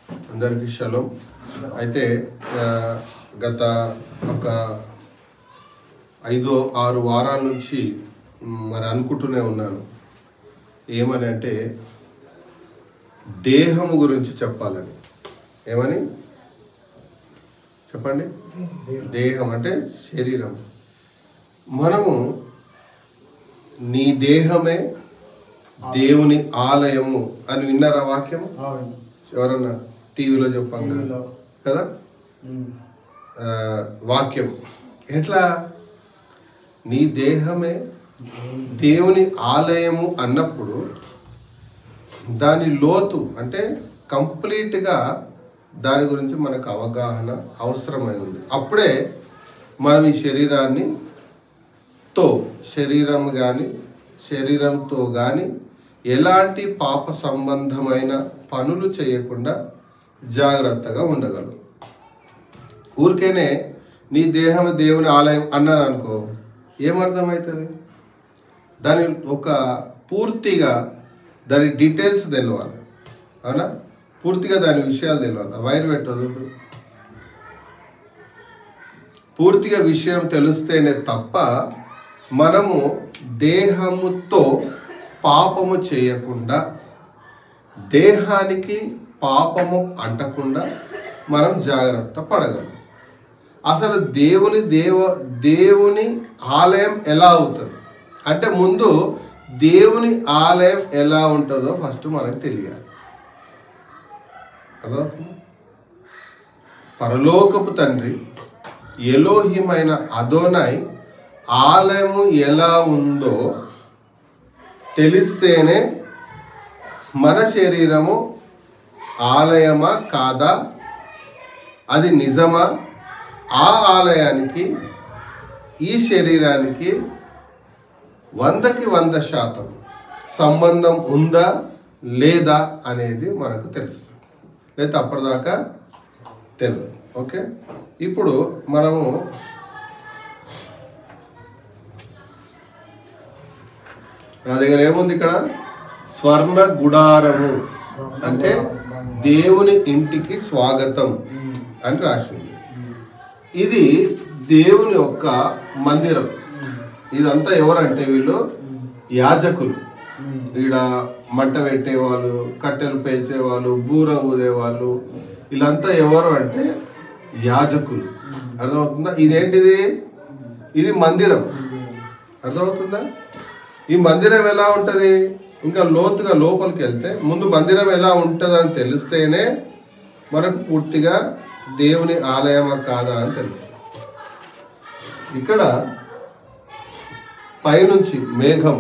అందరికీ షలోమ్. అయితే గత ఒక 5-6 వారాల నుంచి మరి అనుకుంటూనే ఉన్నాను, ఏమని అంటే దేహము గురించి చెప్పాలని. ఏమని చెప్పండి? దేహం అంటే శరీరం. మనము నీ దేహమే దేవుని ఆలయము అని విన్నారా వాక్యము? ఎవరన్నా టీవీలో చెప్పాం కదా వాక్యం. ఎట్లా నీ దేహమే దేవుని ఆలయము అన్నప్పుడు దాని లోతు అంటే కంప్లీట్గా దాని గురించి మనకు అవగాహన అవసరమై ఉంది. అప్పుడే మనం ఈ శరీరంతో కానీ ఎలాంటి పాప సంబంధమైన పనులు చేయకుండా జాగ్రత్తగా ఉండగలరు. ఊరికేనే నీ దేహం దేవుని ఆలయం అన్నాను అనుకో, ఏమర్థమవుతుంది? దాని ఒక పూర్తిగా దాని డీటెయిల్స్ తెలియాలి, అవునా? పూర్తిగా దాని విషయాలు తెలియాలి. వైర్ పెట్టదు. పూర్తిగా విషయం తెలిస్తేనే తప్ప మనము దేహముతో పాపము చేయకుండా, దేహానికి పాపము అంటకుండా మనం జాగ్రత్త పడగలం. అసలు దేవుని ఆలయం ఎలా అవుతుంది అంటే, ముందు దేవుని ఆలయం ఎలా ఉంటుందో ఫస్ట్ మనకు తెలియాలి. అర్థమవుతుంది? పరలోకపు తండ్రి ఎలోహిమైన అదోనాయ్ ఆలయము ఎలా ఉందో తెలిస్తేనే మన శరీరము ఆలయమా కాదా, అది నిజమా, ఆ ఆలయానికి ఈ శరీరానికి 100% సంబంధం ఉందా లేదా అనేది మనకు తెలుస్తుంది. లేదా అప్పటిదాకా తెలియదు. ఓకే, ఇప్పుడు మనము నా దగ్గర ఏముంది ఇక్కడ? స్వర్ణ గుడారము అంటే దేవుని ఇంటికి స్వాగతం అని రాసింది. ఇది దేవుని యొక్క మందిరం. ఇదంతా ఎవరంటే వీళ్ళు యాజకులు. ఈడ మంట పెట్టేవాళ్ళు, కట్టెలు పేల్చేవాళ్ళు, బూర ఊదేవాళ్ళు, వీళ్ళంతా ఎవరు అంటే యాజకులు. అర్థమవుతుందా? ఇదేంటిది? ఇది మందిరం. అర్థమవుతుందా? ఈ మందిరం ఎలా ఉంటుంది? ఇంకా లోతుగా లోపలికి వెళ్తే ముందు మందిరం ఎలా ఉంటుందని తెలిస్తేనే మనకు పూర్తిగా దేవుని ఆలయమా కాదా అని తెలుస్తుంది. ఇక్కడ పైనుంచి మేఘం,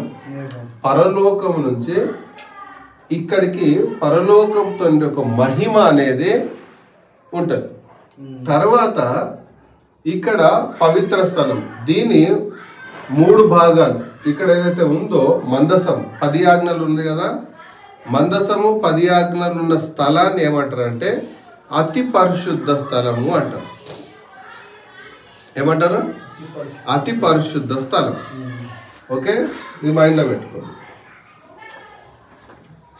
పరలోకం నుంచి ఇక్కడికి పరలోకంతో ఒక మహిమ అనేది ఉంటుంది. తర్వాత ఇక్కడ పవిత్ర స్థలం. దీని 3 భాగాలు. ఇక్కడ ఏదైతే ఉందో మందసం, 10 ఆజ్ఞలు ఉంది కదా, మందసము 10 ఆజ్ఞలు ఉన్న స్థలాన్ని ఏమంటారు అంటే అతి పరిశుద్ధ స్థలము అంటారు. ఏమంటారు? అతి పరిశుద్ధ స్థలం. ఓకే, ఇది మైండ్లో పెట్టుకోండి.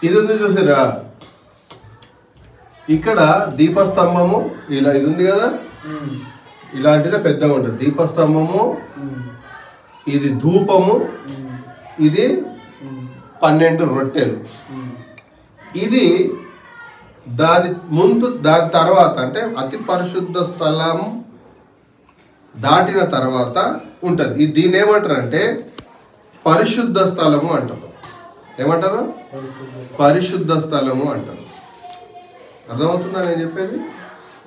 ఇది ఉంది చూసారా, ఇక్కడ దీపస్తంభము ఇలా ఇది ఉంది కదా, ఇలాంటిదే పెద్దగా ఉంటుంది దీపస్తంభము. ఇది ధూపము, ఇది 12 రొట్టెలు. ఇది దాని ముందు, దాని తర్వాత అంటే అతి పరిశుద్ధ స్థలం దాటిన తర్వాత ఉంటుంది. దీన్ని ఏమంటారు అంటే పరిశుద్ధ స్థలము అంటారు. ఏమంటారు? పరిశుద్ధ స్థలము అంటారు. అర్థమవుతుందా నేను చెప్పేది?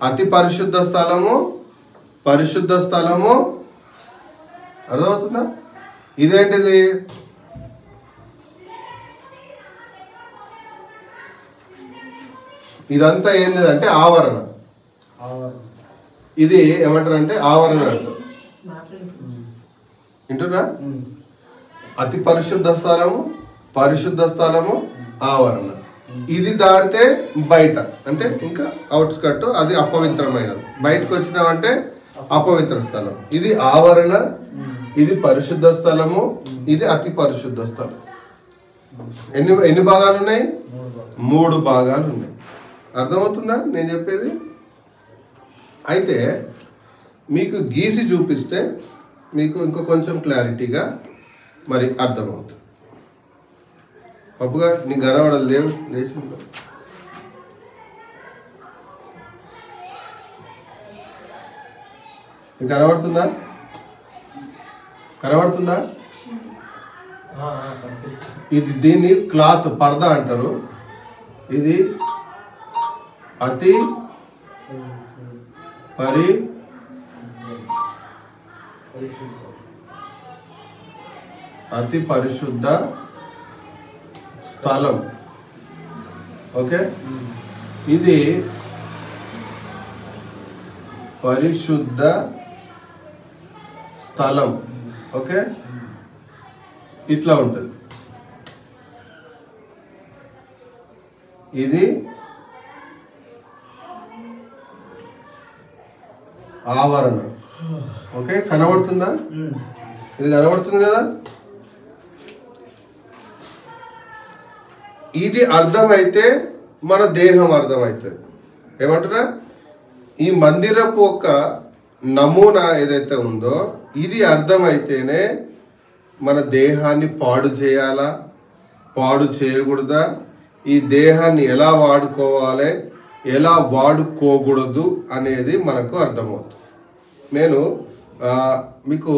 అతి పరిశుద్ధ స్థలము, పరిశుద్ధ స్థలము. అర్థమవుతుందా? ఇదేంటిది? ఇదంతా ఏంది అంటే ఆవరణ. ఇది ఏమంటారు అంటే ఆవరణ అంటారు. వింటున్నా? అతి పరిశుద్ధ స్థలము, పరిశుద్ధ స్థలము, ఆవరణ. ఇది దాటితే బయట అంటే ఇంకా అవుట్స్కట్, అది అపవిత్రమైనది. బయటకు వచ్చినామంటే అపవిత్ర స్థలం. ఇది ఆవరణ, ఇది పరిశుద్ధ స్థలము, ఇది అతి పరిశుద్ధ స్థలం. ఎన్ని భాగాలు ఉన్నాయి? 3 భాగాలు ఉన్నాయి. అర్థమవుతుందా నేను చెప్పేది? అయితే మీకు గీసి చూపిస్తే మీకు ఇంకో కొంచెం క్లారిటీగా మరి అర్థమవుతుంది. పప్పుగా నీకు కనబడదు లేవు లేచిందో నీకు కనబడుతుందా? కనబడుతుందా? ఇది దీన్ని క్లాత్ పర్దా అంటారు. ఇది అతి పరిశుద్ధ స్థలం. ఓకే, ఇది పరిశుద్ధ స్థలం. ఓకే, ఇట్లా ఉంటుంది. ఇది ఆవరణ. ఓకే, కనబడుతుందా? ఇది కనబడుతుంది కదా. ఇది అర్థమైతే మన దేహం అర్థమవుతుంది. ఏమంటారా? ఈ మందిరపు ఒక నమూనా ఏదైతే ఉందో ఇది అర్థమైతేనే మన దేహాన్ని పాడు చేయాలా, పాడు చేయకూడదా, ఈ దేహాన్ని ఎలా వాడుకోవాలి, ఎలా వాడుకోకూడదు అనేది మనకు అర్థమవుతుంది. నేను మీకు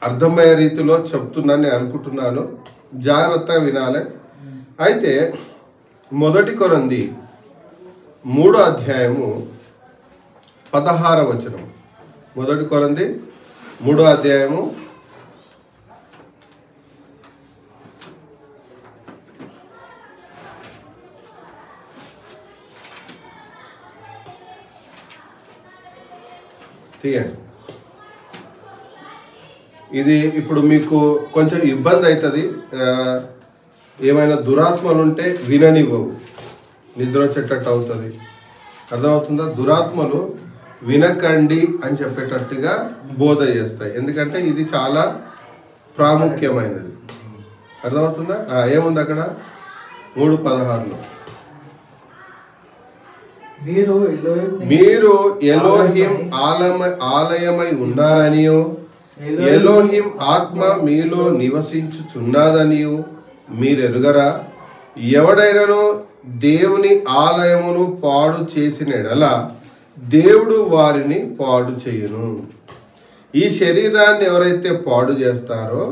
అర్థమయ్యే రీతిలో చెప్తున్నానని అనుకుంటున్నాను. జాగ్రత్తగా వినాలి. అయితే 1 కొరింథీ 3వ అధ్యాయము 16వ వచనం. 1 కొరింథీ 3వ అధ్యాయము 16. ఇది ఇప్పుడు మీకు కొంచెం ఇబ్బంది అవుతుంది. ఏమైనా దురాత్మలు ఉంటే విననివ్వవు, నిద్ర వచ్చేటట్టు అవుతుంది. అర్థమవుతుందా? దురాత్మలు వినకండి అని చెప్పేటట్టుగా బోధ చేస్తాయి. ఎందుకంటే ఇది చాలా ప్రాముఖ్యమైనది. అర్థమవుతుందా? ఏముంది అక్కడ 3:16లో, మీరు ఎలోహిం ఆలయమై ఉన్నారనియో, ఎలోహిం ఆత్మ మీలో నివసించుచున్నదనియు మీరెరుగరా? ఎవడైనాను దేవుని ఆలయమును పాడు చేసిన ఎడల దేవుడు వారిని పాడు చేయును. ఈ శరీరాన్ని ఎవరైతే పాడు చేస్తారో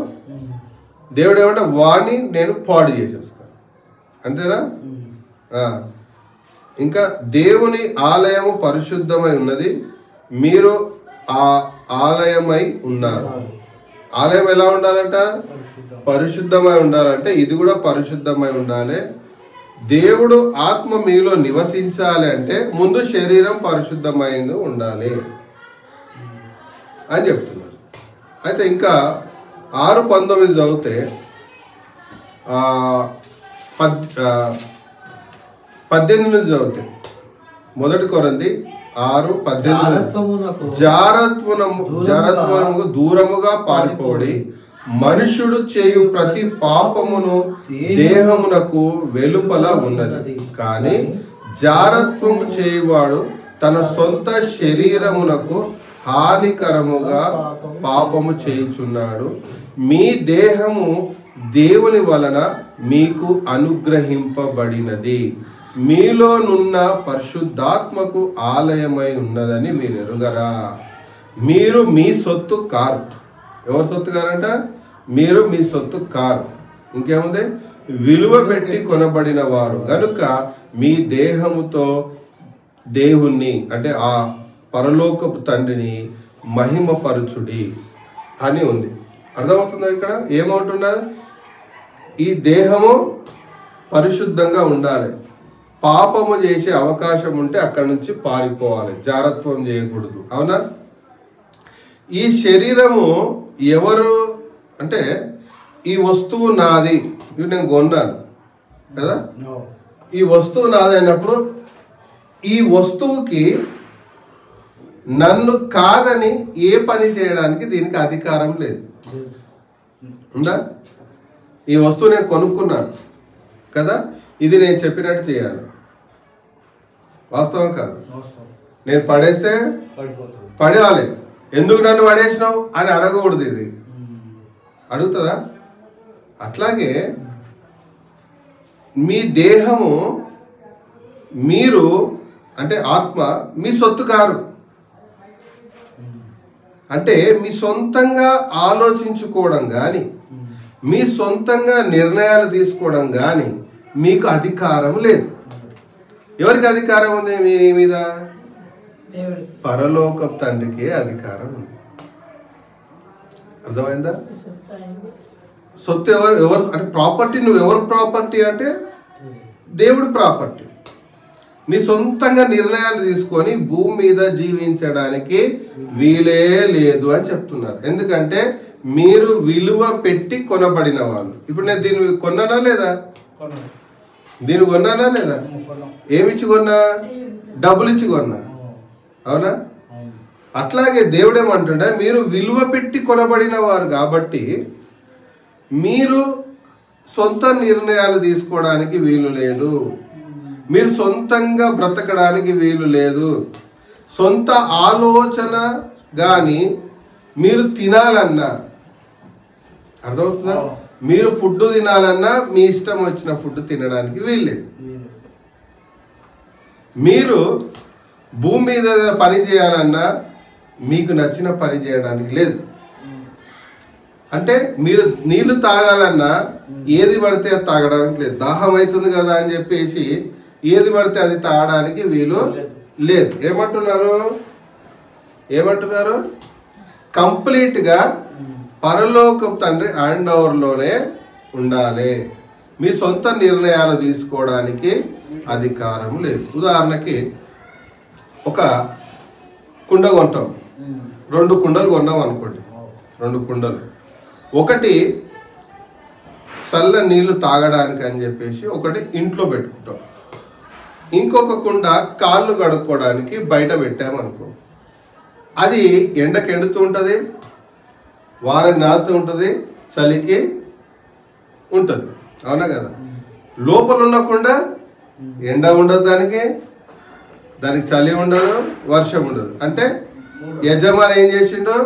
దేవుడు ఏమంటే వారిని నేను పాడు చేసేస్తాను. అంతేనా? ఇంకా దేవుని ఆలయము పరిశుద్ధమై ఉన్నది, మీరు ఆ ఆలయమై ఉన్నారు. ఆలయం ఎలా ఉండాలంట? పరిశుద్ధమై ఉండాలంటే ఇది కూడా పరిశుద్ధమై ఉండాలి. దేవుడు ఆత్మ మీలో నివసించాలి అంటే ముందు శరీరం పరిశుద్ధమైంది ఉండాలి అని చెప్తున్నారు. అయితే ఇంకా 6:19 చదివితే 18 చదివితే 1 కొరింథీ 6:18 జారత్వమునకు దూరముగా పారిపోడి మనుషుడు చేయు ప్రతి పాపమును దేహమునకు వెలుపల ఉన్నది, కానీ జారత్వము చేయువాడు తన సొంత శరీరమునకు హానికరముగా పాపము చేయుచున్నాడు. మీ దేహము దేవుని వలన మీకు అనుగ్రహింపబడినది, మీలోనున్న పరిశుద్ధాత్మకు ఆలయమై ఉన్నదని మీరు ఎరుగరా? మీరు మీ సొత్తు కారు. ఎవరు సొత్తు కారంట? మీరు మీ సొత్తు కారు. ఇంకేముంది? విలువ పెట్టి కొనబడిన వారు గనుక మీ దేహముతో దేవుణ్ణి అంటే ఆ పరలోకపు తండ్రిని మహిమపరచుడి అని ఉంది. అర్థమవుతుందా? ఇక్కడ ఏమవుతున్నారు? ఈ దేహము పరిశుద్ధంగా ఉండాలి. పాపము చేసే అవకాశం ఉంటే అక్కడి నుంచి పారిపోవాలి, జారత్వం చేయకూడదు. అవునా? ఈ శరీరము ఎవరు అంటే ఈ వస్తువు నాది, ఇది నేను కొన్నాను కదా, ఈ వస్తువు నాది అయినప్పుడు ఈ వస్తువుకి నన్ను కాదని ఏ పని చేయడానికి దీనికి అధికారం లేదు. ఉందా? ఈ వస్తువు నేను కొనుక్కున్నాను కదా, ఇది నేను చెప్పినట్టు చేయాలి. వాస్తవం కాదు. నేను పడేస్తే పడేయాలి, ఎందుకు నన్ను పడేసినావు అని అడగకూడదు. ఇది అడుగుతుందా? అట్లాగే మీ దేహము మీరు అంటే ఆత్మ మీ సొత్తు కారు. అంటే మీ సొంతంగా ఆలోచించుకోవడం కానీ మీ సొంతంగా నిర్ణయాలు తీసుకోవడం కానీ మీకు అధికారం లేదు. ఎవరికి అధికారం ఉంది మీ మీద? పరలోక తండ్రికే అధికారం ఉంది. అర్థమైందా? సొత్తు ఎవరు అంటే ప్రాపర్టీ. నువ్వు ఎవరు ప్రాపర్టీ అంటే దేవుడు ప్రాపర్టీ. నీ సొంతంగా నిర్ణయాలు తీసుకొని భూమి మీద జీవించడానికి వీలే లేదు అని చెప్తున్నారు. ఎందుకంటే మీరు విలువ పెట్టి కొనబడిన వాళ్ళు. ఇప్పుడు నేను దీన్ని కొన్నానా లేదా? దీన్ని కొన్నానా లేదా? ఏమిచ్చి కొన్నా? డబ్బులు ఇచ్చి కొన్నా. అవునా? అట్లాగే దేవుడేమంటుండే, మీరు విలువ పెట్టి కొనబడిన వారు కాబట్టి మీరు సొంత నిర్ణయాలు తీసుకోవడానికి వీలు లేదు. మీరు సొంతంగా బ్రతకడానికి వీలు లేదు. సొంత ఆలోచన కానీ మీరు తినాలన్నా, అర్థమవుతుందా? మీరు ఫుడ్ తినాలన్నా మీ ఇష్టం వచ్చిన ఫుడ్ తినడానికి వీల్లేదు. మీరు భూమి మీద పని చేయాలన్నా మీకు నచ్చిన పని చేయడానికి లేదు. అంటే మీరు నీళ్లు తాగాలన్నా ఏది పడితే అది తాగడానికి లేదు. దాహం అవుతుంది కదా అని చెప్పేసి ఏది పడితే అది తాగడానికి వీలు లేదు. ఏమంటున్నారు? కంప్లీట్గా పరలోక తండ్రి హ్యాండ్ ఓవర్లోనే ఉండాలి. మీ సొంత నిర్ణయాలు తీసుకోవడానికి అధికారం లేదు. ఉదాహరణకి ఒక కుండ కొంటాం, 2 కుండలు కొన్నాం అనుకోండి. 2 కుండలు, ఒకటి చల్ల నీళ్లు తాగడానికి అని చెప్పేసి ఒకటి ఇంట్లో పెట్టుకుంటాం. ఇంకొక కుండ కాళ్ళు కడుక్కోవడానికి బయట పెట్టామనుకో. అది ఎండకు ఎండుతూ ఉంటుంది, వానకి నాలుతూ ఉంటుంది, చలికి ఉంటుంది. అవునా కదా? లోపల ఉండకుండా ఎండ ఉండదు, దానికి చలి ఉండదు, వర్షం ఉండదు. అంటే యజమాని ఏం చేసిండో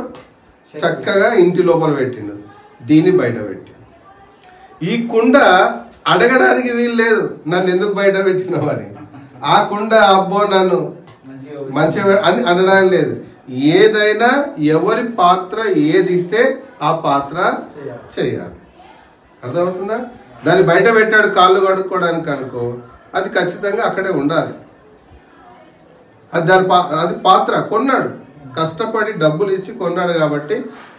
చక్కగా ఇంటి లోపల పెట్టిండు, దీన్ని బయట పెట్టి. ఈ కుండ అడగడానికి వీలు లేదు, నన్ను ఎందుకు బయట పెట్టినావు అని. ఆ కుండ అబ్బో నన్ను మంచిగా అని అనడానికి లేదు. ఏదైనా ఎవరి పాత్ర ఏది ఇస్తే ఆ పాత్ర చేయాలి. అర్థమవుతుందా? దాన్ని బయట పెట్టాడు కాళ్ళు కడుక్కోవడానికి అనుకో, అది ఖచ్చితంగా అక్కడే ఉండాలి. అది పాత్ర కొన్నాడు, కష్టపడి డబ్బులు ఇచ్చి కొన్నాడు కాబట్టి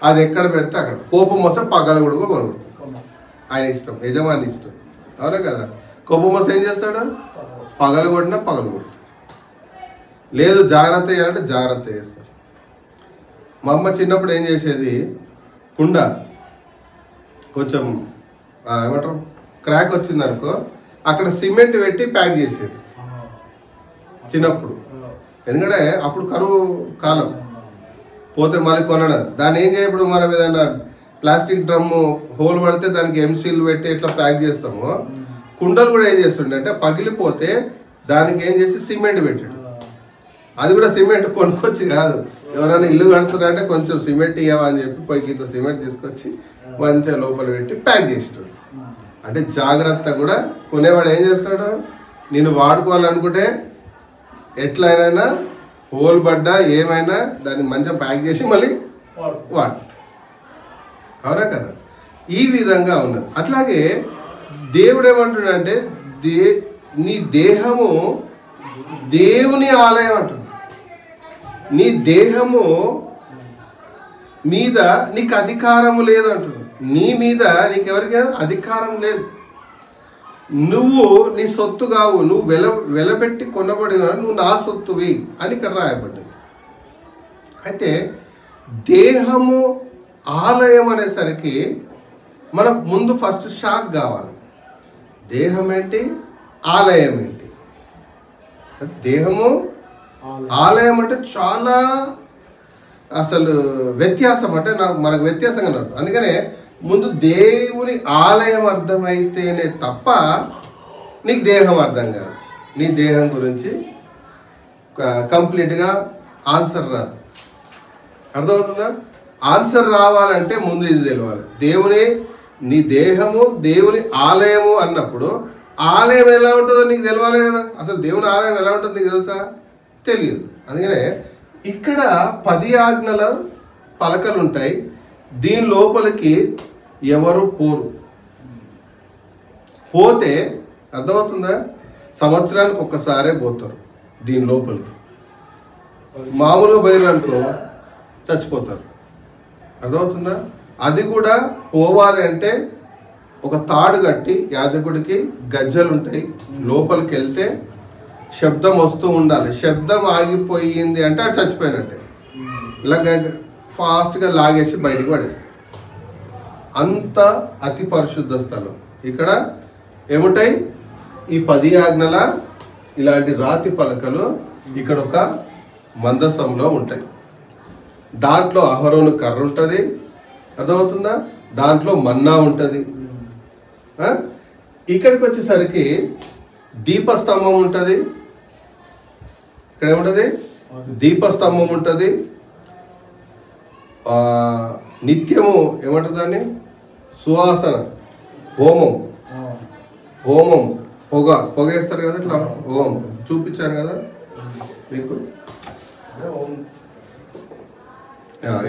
అది ఎక్కడ పెడితే అక్కడ. కోపం వస్తే పగలగొడుగు పలుకుతుంది. ఆయన ఇష్టం, యజమాని ఇష్టం. అవునా కదా? కోపం వస్తే ఏం చేస్తాడు? పగలగొడినా పగలగొడుతుంది. లేదు జాగ్రత్త చేయాలంటే జాగ్రత్త చేస్తాడు. మా అమ్మ చిన్నప్పుడు ఏం చేసేది, కుండ కొంచెం ఏమంటారు క్రాక్ వచ్చిందనుకో, అక్కడ సిమెంట్ పెట్టి ప్యాక్ చేసేది చిన్నప్పుడు. ఎందుకంటే అప్పుడు కరువు కాలం, పోతే మళ్ళీ కొనడం. దాన్ని ఏం చేయప్పుడు మనం ఏదైనా ప్లాస్టిక్ డ్రమ్ము హోల్ పడితే దానికి ఎంసీల్ పెట్టి ఎట్లా ప్యాక్ చేస్తామో, కుండలు కూడా ఏం చేస్తుండే అంటే పగిలిపోతే దానికి ఏం చేసి సిమెంట్ పెట్టాడు. అది కూడా సిమెంట్ కొనుక్కొచ్చి కాదు, ఎవరైనా ఇల్లు కడుతున్నారంటే కొంచెం సిమెంట్ ఇవ్వవా అని చెప్పి పైకి ఇంత సిమెంట్ తీసుకొచ్చి మంచిగా లోపల పెట్టి ప్యాక్ చేస్తాడు. అంటే జాగ్రత్త కూడా కొనేవాడు ఏం చేస్తాడు, నేను వాడుకోవాలనుకుంటే ఎట్లయినా హోల్ పడ్డా ఏమైనా దాన్ని మంచిగా ప్యాక్ చేసి మళ్ళీ వాడు. అవునా కదా? ఈ విధంగా ఉన్నది. అట్లాగే దేవుడు ఏమంటున్నాడంటే నీ దేహము దేవుని ఆలయం అంటుంది. నీ దేహము మీద నీకు అధికారము లేదు అంటుంది. నీ మీద నీకెవరికైనా అధికారం లేదు. నువ్వు నీ సొత్తు కావు, నువ్వు వెలబెట్టి కొనబడి, నువ్వు నా సొత్తువి అని ఇక్కడ రాయబడ్డది. అయితే దేహము ఆలయం అనేసరికి మనకు ముందు ఫస్ట్ షాక్ కావాలి. దేహం ఏంటి, ఆలయం ఏంటి? దేహము ఆలయం అంటే చాలా అసలు వ్యత్యాసం. అంటే మనకు వ్యత్యాసంగా నడుస్తుంది. అందుకనే ముందు దేవుని ఆలయం అర్థమైతేనే తప్ప నీకు దేహం అర్థం కాదు. నీ దేహం గురించి కంప్లీట్గా ఆన్సర్ రాదు. అర్థమవుతుందా? ఆన్సర్ రావాలంటే ముందు ఇది తెలియాలి. నీ దేహము దేవుని ఆలయము అన్నప్పుడు ఆలయం ఎలా ఉంటుందో నీకు తెలియాలి కదా. అసలు దేవుని ఆలయం ఎలా ఉంటుందో నీకు తెలుసా? తెలియదు. అందుకనే ఇక్కడ 10 ఆజ్ఞల పలకలు ఉంటాయి. దీని లోపలికి ఎవరు పోతే అర్థమవుతుందా? సంవత్సరానికి ఒక్కసారే పోతారు దీని లోపలికి. మామూలుగా బయలునుకో చచ్చిపోతారు. అర్థమవుతుందా? అది కూడా పోవాలి అంటే ఒక తాడు కట్టి యాజకుడికి గజ్జలు ఉంటాయి. లోపలికి వెళ్తే శబ్దం వస్తూ ఉండాలి. శబ్దం ఆగిపోయింది అంటే అది చచ్చిపోయినట్టే. ఇలా ఫాస్ట్గా లాగేసి బయటికి పడేస్తారు. అంత అతి పరిశుద్ధ స్థలం. ఇక్కడ ఏముంటాయి? ఈ 10 ఆజ్ఞల ఇలాంటి రాతి పలకలు ఇక్కడ ఒక మందసంలో ఉంటాయి. దాంట్లో అహరోను కర్ర ఉంటుంది. అర్థమవుతుందా? దాంట్లో మన్నా ఉంటుంది. ఇక్కడికి వచ్చేసరికి దీపస్తంభం ఉంటుంది. ఇక్కడ ఏముంటుంది? దీపస్తంభం ఉంటుంది. నిత్యము ఏమంటారు దాన్ని? సువాసన హోమం పొగేస్తారు కదా. ఇట్లా హోమం చూపించాను కదా మీకు.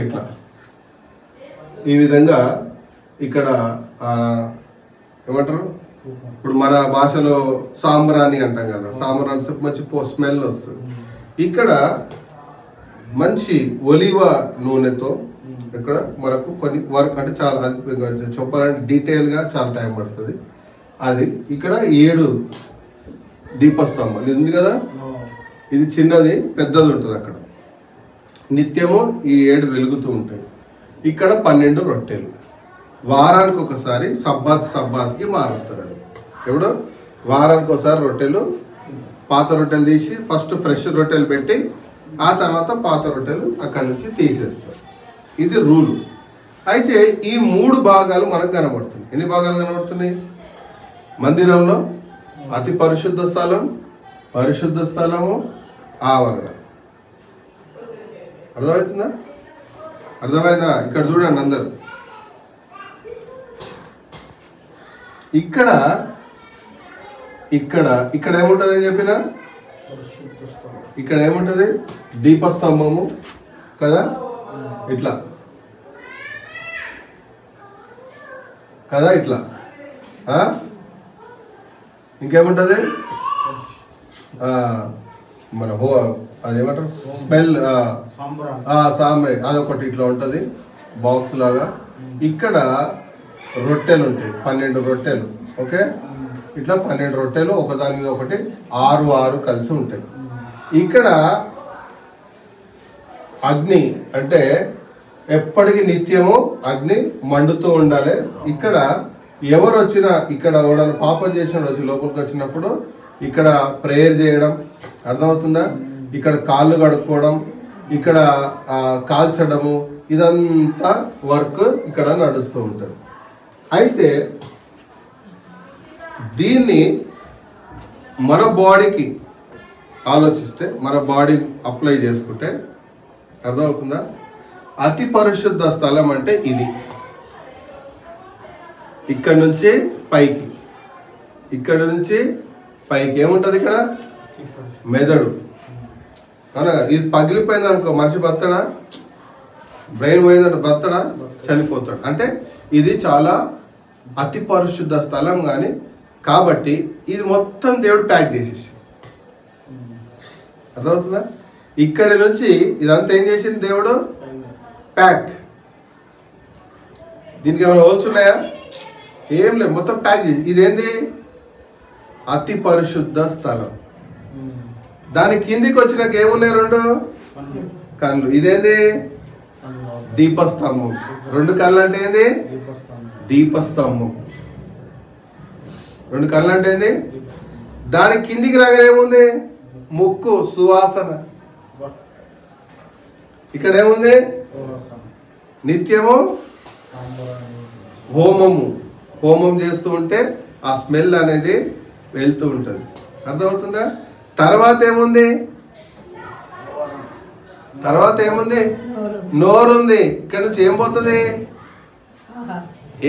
ఇట్లా ఈ విధంగా ఇక్కడ ఏమంటారు? ఇప్పుడు మన భాషలో సాంబ్రాణి అంటాం కదా. సాంబ్రాణి మంచి స్మెల్ వస్తుంది. ఇక్కడ మంచి ఒలివ నూనెతో ఇక్కడ మనకు కొన్ని వర్క్ అంటే చాలా చెప్పాలంటే డీటెయిల్గా చాలా టైం పడుతుంది. అది ఇక్కడ 7 దీపస్తంభం ఇది ఉంది కదా. ఇది చిన్నది పెద్దది ఉంటుంది. అక్కడ నిత్యము ఈ 7 వెలుగుతూ ఉంటాయి. ఇక్కడ 12 రొట్టెలు వారానికి ఒకసారి సబ్బాత్కి మారుస్తారు. అది ఎప్పుడు వారానికి ఒకసారి రొట్టెలు, పాత రొట్టెలు తీసి ఫస్ట్ ఫ్రెష్ రొట్టెలు పెట్టి ఆ తర్వాత పాత రొట్టెలు అక్కడి నుంచి తీసేస్తారు. ఇది రూలు. అయితే ఈ 3 భాగాలు మనకు కనబడుతున్నాయి. ఎన్ని భాగాలు కనబడుతున్నాయి? మందిరంలో అతి పరిశుద్ధ స్థలం, పరిశుద్ధ స్థలము, ఆవరణ. అర్థమవుతుందా? అర్థమైందా? ఇక్కడ చూడండి అందరు. ఇక్కడ ఏముంటుంది అని చెప్పిన? ఇక్కడ ఏముంటుంది? దీపస్తంభము కదా. ఇట్లా కదా. ఇట్లా ఇంకేముంటుంది? మన అదేమంటారు? స్మెల్ సాంబ్రాణి అదొకటి ఇట్లా ఉంటుంది బాక్స్ లాగా. ఇక్కడ రొట్టెలు ఉంటాయి 12 రొట్టెలు. ఓకే, ఇట్లా 12 రొట్టెలు ఒకదాని మీద ఒకటి 6 కలిసి ఉంటాయి. ఇక్కడ అగ్ని అంటే ఎప్పటికీ నిత్యము అగ్ని మండుతూ ఉండాలి. ఇక్కడ ఎవరు వచ్చినా, ఇక్కడ ఎవడన్నా పాపం చేసిన వచ్చి లోపలికి వచ్చినప్పుడు ఇక్కడ ప్రేయర్ చేయడం. అర్థమవుతుందా? ఇక్కడ కాళ్ళు కడుక్కోవడం, ఇక్కడ కాల్చడము, ఇదంతా వర్క్ ఇక్కడ నడుస్తూ ఉంటుంది. అయితే దీన్ని మన బాడీకి ఆలోచిస్తే, మన బాడీ అప్లై చేసుకుంటే అర్థమవుతుందా? అతి పరిశుద్ధ స్థలం అంటే ఇది. ఇక్కడ నుంచి పైకి, ఇక్కడ నుంచి పైకి ఏముంటుంది? ఇక్కడ మెదడు. అవునా? ఇది పగిలిపోయింది అనుకో మనిషి బతడా? బ్రెయిన్ పోయిందంటే బతడా? చనిపోతాడు. అంటే ఇది చాలా అతి పరిశుద్ధ స్థలం. కానీ కాబట్టి ఇది మొత్తం దేవుడు ప్యాక్ చేసేసి, అర్థమవుతుందా? ఇక్కడి నుంచి ఇదంతా ఏం చేసింది దేవుడు? ప్యాక్. దీనికి ఏమైనా హోల్స్ ఉన్నాయా? ఏం లేదు, మొత్తం ప్యాక్ చేసి. ఇదేంది? అతి పరిశుద్ధ స్థలం. దాని కిందికి వచ్చినాక ఏమున్నాయి? 2 కళ్ళు. ఇదేంది? దీపస్తంభం. 2 కళ్ళు అంటే ఏంది? దీపస్తంభం. 2 కళ్ళు అంటే ఏంది? దాని కిందికి రాగానే ఏముంది? ముక్కు, సువాసన. ఇక్కడ ఏముంది? నిత్యము హోమం చేస్తూ ఉంటే ఆ స్మెల్ అనేది వెళ్తూ ఉంటుంది. అర్థమవుతుందా? తర్వాత ఏముంది? తర్వాత ఏముంది? నోరుంది. ఇక్కడ నుంచి ఏం పోతుంది?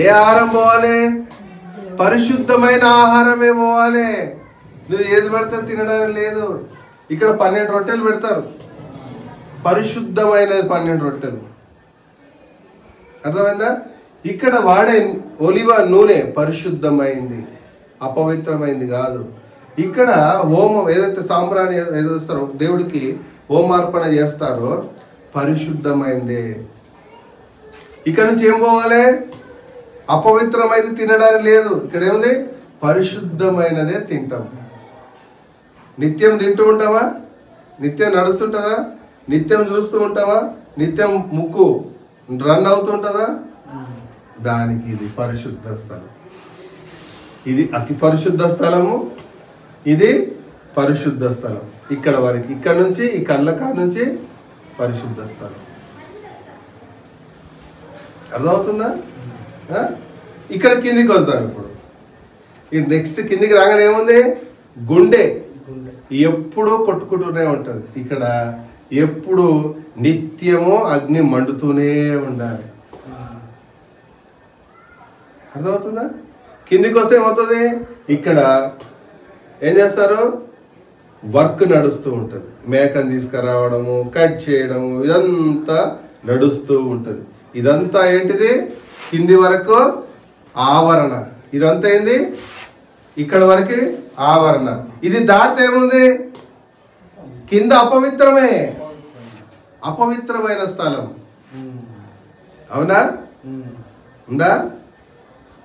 ఏ ఆహారం పోవాలి? పరిశుద్ధమైన ఆహారమే పోవాలి. నువ్వు ఏది పడితే తినడానికి లేదు. ఇక్కడ 12 రొట్టెలు పెడతారు, పరిశుద్ధమైన 12 రొట్టెలు. అర్థమైందా? ఇక్కడ వాడే ఒలివ నూనె పరిశుద్ధమైంది, అపవిత్రమైంది కాదు. ఇక్కడ హోమం ఏదైతే సాంబ్రాణి ఏదేస్తారో దేవుడికి హోమార్పణ చేస్తారో పరిశుద్ధమైందే. ఇక్కడ నుంచి ఏం పోవాలి? అపవిత్రమైనది తినడానికి లేదు. ఇక్కడ ఏముంది? పరిశుద్ధమైనదే తింటాం. నిత్యం తింటూ ఉంటావా? నిత్యం నడుస్తుంటుందా? నిత్యం చూస్తూ ఉంటావా? నిత్యం ముక్కు రన్ అవుతుంటుందా? దానికి ఇది పరిశుద్ధ స్థలం. ఇది అతి పరిశుద్ధ స్థలము, ఇది పరిశుద్ధ స్థలం. ఇక్కడ వరకు, ఇక్కడ నుంచి ఈ కళ్ళ కాడ నుంచి పరిశుద్ధ స్థలం. అర్థమవుతుందా? ఇక్కడ కిందికి వస్తాను. ఇప్పుడు ఈ నెక్స్ట్ కిందికి రాగానే ఏముంది? గుండె ఎప్పుడూ కొట్టుకుంటూనే ఉంటుంది. ఇక్కడ ఎప్పుడు నిత్యము అగ్ని మండుతూనే ఉండాలి. అర్థమవుతుందా? కిందికి వస్తే ఏమవుతుంది? ఇక్కడ ఏం చేస్తారు? వర్క్ నడుస్తూ ఉంటుంది. మేకను తీసుకురావడము, కట్ చేయడము, ఇదంతా నడుస్తూ ఉంటుంది. ఇదంతా ఏంటిది? కింది వరకు ఆవరణ. ఇదంతా ఏంది? ఇక్కడ వరకు ఆవరణ. ఇది దాటి ఏముంది? కింద అపవిత్రమే, అపవిత్రమైన స్థలం. అవునా? ఉందా?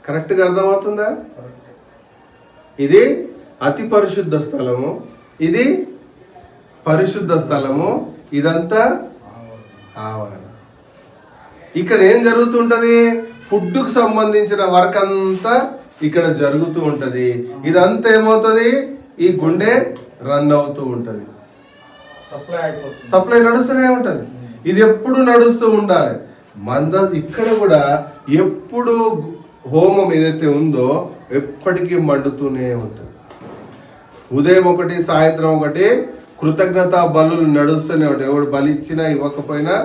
కరెక్ట్గా అర్థమవుతుందా? ఇది అతి పరిశుద్ధ స్థలము, ఇది పరిశుద్ధ స్థలము, ఇదంతా ఆవరణ. ఇక్కడ ఏం జరుగుతుంటది? ఫుడ్కు సంబంధించిన వర్క్ అంతా ఇక్కడ జరుగుతూ ఉంటుంది. ఇదంతా ఏమవుతుంది? ఈ గుండె రన్ అవుతూ ఉంటుంది, సప్లై నడుస్తూనే ఉంటుంది. ఇది ఎప్పుడు నడుస్తూ ఉండాలి. ఇక్కడ కూడా ఎప్పుడు హోమం ఏదైతే ఉందో ఎప్పటికీ మండుతూనే ఉంటుంది. ఉదయం ఒకటి, సాయంత్రం ఒకటి కృతజ్ఞత బలులు నడుస్తూనే ఉంటాయి. ఎవడు బలి ఇచ్చినా ఇవ్వకపోయినా